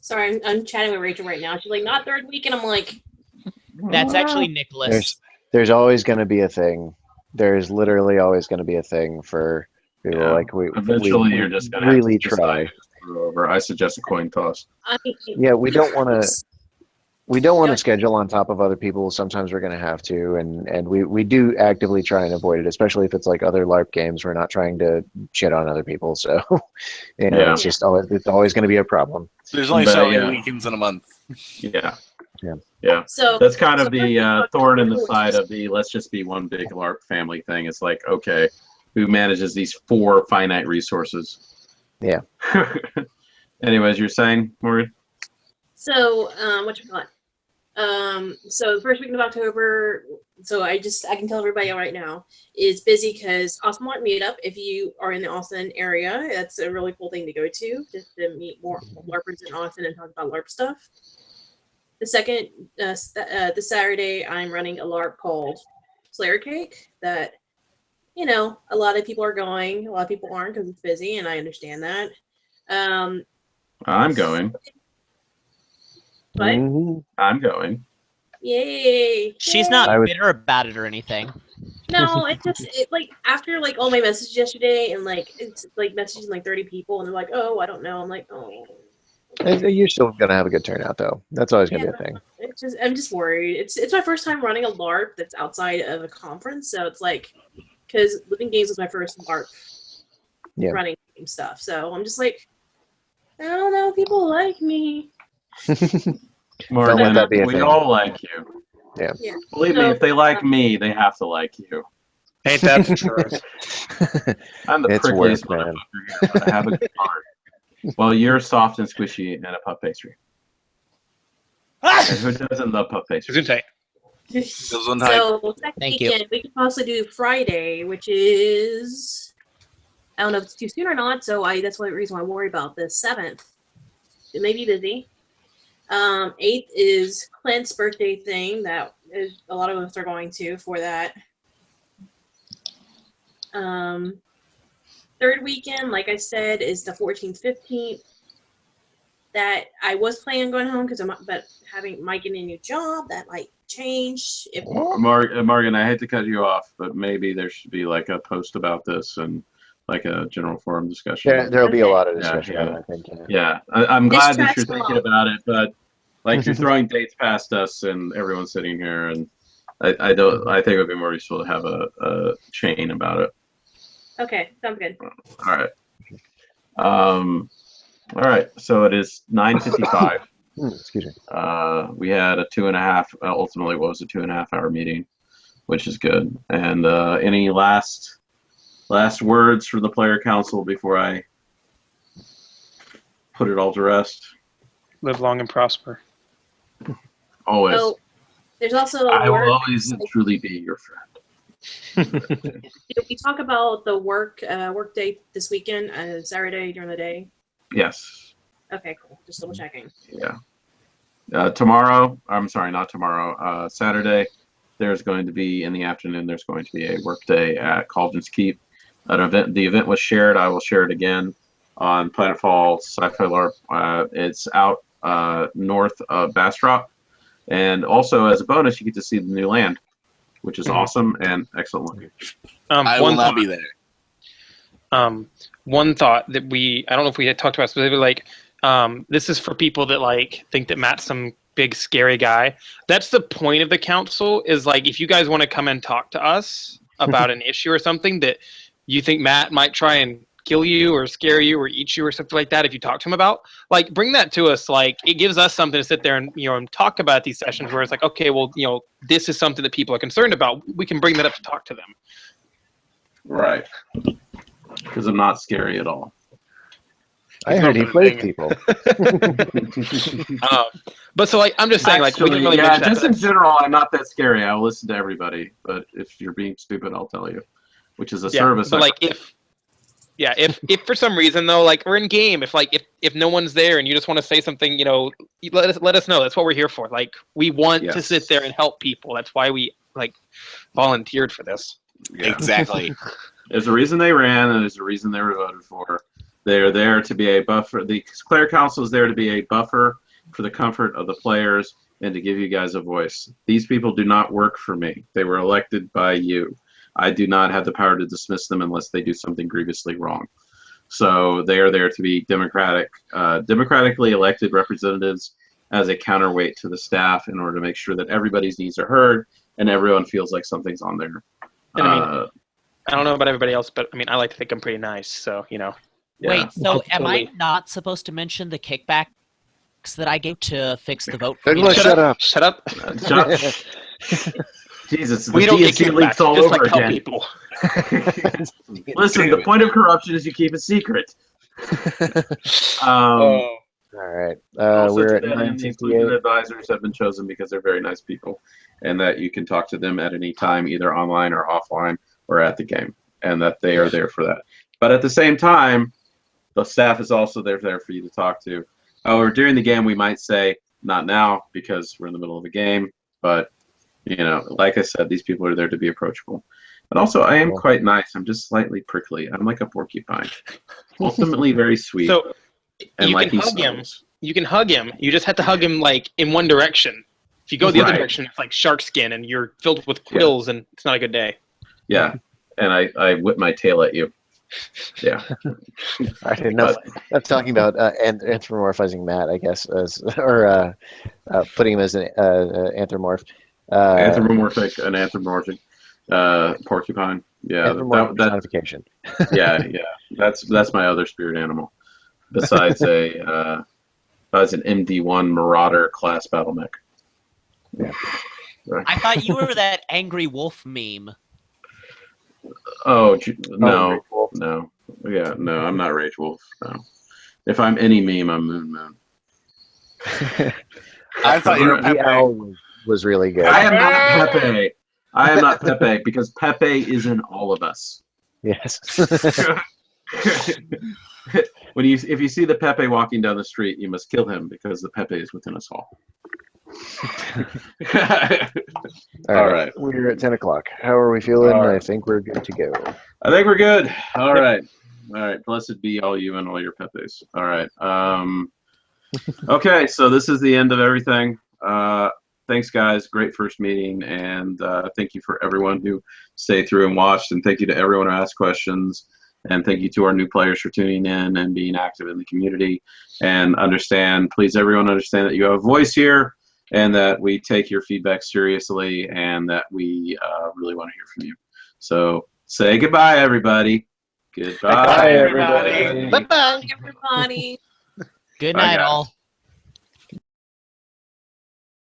Sorry, I'm chatting with Rachel right now. She's like, not third week, and I'm like, That's actually Nicholas. There's always going to be a thing. There's literally always going to be a thing for people. Yeah. Like we Eventually, we you're just going really to try. Over. I suggest a coin toss. Yeah, we don't want to schedule on top of other people. Sometimes we're going to have to, and we do actively try and avoid it, especially if it's like other LARP games. We're not trying to shit on other people, so Yeah. it's always going to be a problem. There's only But, so many yeah. weekends in a month. Yeah. Yeah. So That's kind of so the first thorn in the was side just- of the let's just be one big LARP family thing. It's like, okay, who manages these 4 finite resources? Yeah. Anyways, you're saying, Morgan? So, what you call it? So the first week of October, so I can tell everybody right now, is busy because Austin LARP Meetup. If you are in the Austin area, that's a really cool thing to go to, just to meet more LARPers in Austin and talk about LARP stuff. The second, this Saturday, I'm running a LARP called Slayer Cake that, you know, a lot of people are going, a lot of people aren't because it's busy, and I understand that. I'm going. But Mhm. I'm going. yay! She's Yay. not I would- bitter about it or anything. No, like after like all my messages yesterday and like it's like messaging like 30 people and they're like, oh, I don't know. I'm like, oh, You're still gonna have a good turnout, though. That's always gonna be a thing. I'm just worried. It's my first time running a LARP that's outside of a conference, so it's like because Living Games was my first LARP running game stuff. So I'm just like, I don't know if people like me. Morgan, let that be a we thing. all like you. Yeah. Yeah. Believe me, if they like me, they have to like you. Ain't that the truth? I'm the It's prickliest work, man. motherfucker here, but I have a good heart. Well, you're soft and squishy and a puff pastry. And who doesn't love puff pastry? Gesundheit. So next Thank you. weekend we could possibly do Friday, which is I don't know if it's too soon or not. So that's the reason why I worry about the 7th. It may be busy. 8th is Clint's birthday thing that is, a lot of us are going to for that. 3rd weekend, like I said, is the 14th, 15th. That I was planning on going home but having Mike getting a new job, that might change. If Morgan, I hate to cut you off, but maybe there should be like a post about this and like a general forum discussion. There'll be a Okay. lot of Yeah, discussion yeah. on it, I think. Yeah, I'm glad that you're This tracks thinking along. about it, but like you're throwing dates past us and everyone's sitting here, and I think it would be more useful to have a chain about it. Okay, sounds good. All right. All right. So it is 9:55. Excuse me. We had a 2.5. Ultimately, what was a 2.5-hour meeting, which is good. And any last words for the player council before I put it all to rest? Live long and prosper. Always. So there's also I work. will always and truly be your friend. Did we talk about the work day this weekend, Saturday during the day? Yes. Okay, cool. Just double checking. Yeah. Tomorrow, I'm sorry, not tomorrow, Saturday, there's going to be, in the afternoon, there's going to be a work day at Cauldron's Keep. The event was shared. I will share it again on Planetfall Sci-Fi LARP. It's out north of Bastrop. And also, as a bonus, you get to see the new land, which is awesome and excellent looking. I will not be there. One thought that I don't know if we had talked about specifically, like, this is for people that like think that Matt's some big scary guy. That's the point of the council, is like, if you guys want to come and talk to us about an issue or something that you think Matt might try and kill you or scare you or eat you or something like that, if you talk to him about, like, bring that to us. Like, it gives us something to sit there and, and talk about these sessions where it's like, okay, well, this is something that people are concerned about. We can bring that up to talk to them. Right. Because I'm not scary at all. I heard he played people. But so, like, I'm just saying, like, we didn't really mention that, just but in general, I'm not that scary. I'll listen to everybody, but if you're being stupid, I'll tell you, which is a service. But like, if for some reason though, like, we're in game, if no one's there and you just want to say something, let us know. That's what we're here for. Like, we want to sit there and help people. That's why we like volunteered for this. Yeah. Exactly. There's a reason they ran, and there's a reason they were voted for. They're there to be a buffer. The player council is there to be a buffer for the comfort of the players and to give you guys a voice. These people do not work for me. They were elected by you. I do not have the power to dismiss them unless they do something grievously wrong. So they are there to be democratically elected representatives as a counterweight to the staff in order to make sure that everybody's needs are heard and everyone feels like something's on there. And I don't know about everybody else, but I like to think I'm pretty nice. So, Yeah. Wait, so am I Totally. not supposed to mention the kickback that I gave to fix the vote. Douglas, shut up. Shut up. Jesus, the We don't get DNC kickbacks. leaks all Just over like tell again. people. Listen, the point of corruption is you keep it secret. All right. Also, We're at to that end, the 9:58. inclusion advisors have been chosen because they're very nice people, and that you can talk to them at any time, either online or offline or at the game, and that they are there for that. But at the same time, the staff is also there for you to talk to. Or during the game, we might say, not now because we're in the middle of a game, but you know, like I said, these people are there to be approachable. But also, I am quite nice. I'm just slightly prickly. I'm like a porcupine. Ultimately, very sweet. So and you like can hug him. You can hug him. You just have to hug him like in one direction. If you go the other Right. direction, it's like shark skin, and you're filled with quills, and it's not a good day. Yeah, and I whip my tail at you. Yeah. I didn't know. I'm talking about anthropomorphizing Matt, I guess, or putting him as an anthropomorph. Anthropomorphic porcupine. Yeah, Anthropomorphic that personification. yeah. That's my other spirit animal. Besides an MD1 Marauder class battle mech. Yeah. Right. I thought you were that angry wolf meme. No, Rage Wolf. no, yeah, no. I'm not Rage Wolf. No. If I'm any meme, I'm Moon Moon. I thought you were The Pepe. owl was really good. I am not Pepe. I am not Pepe because Pepe is in all of us. Yes. If you see the Pepe walking down the street, you must kill him because the Pepe is within us all. All right. We're at 10 o'clock. How are we feeling? All right. I think we're good to go. I think we're good. All right. Blessed be all you and all your Pepes. All right. Okay, so this is the end of everything. Thanks, guys. Great first meeting, and thank you for everyone who stayed through and watched, and thank you to everyone who asked questions, and thank you to our new players for tuning in and being active in the community. And please, everyone understand that you have a voice here, and that we take your feedback seriously, and that we really want to hear from you. So say goodbye, everybody. Goodbye, Bye, everybody. Bye, everybody. Good Bye, night, guys. all.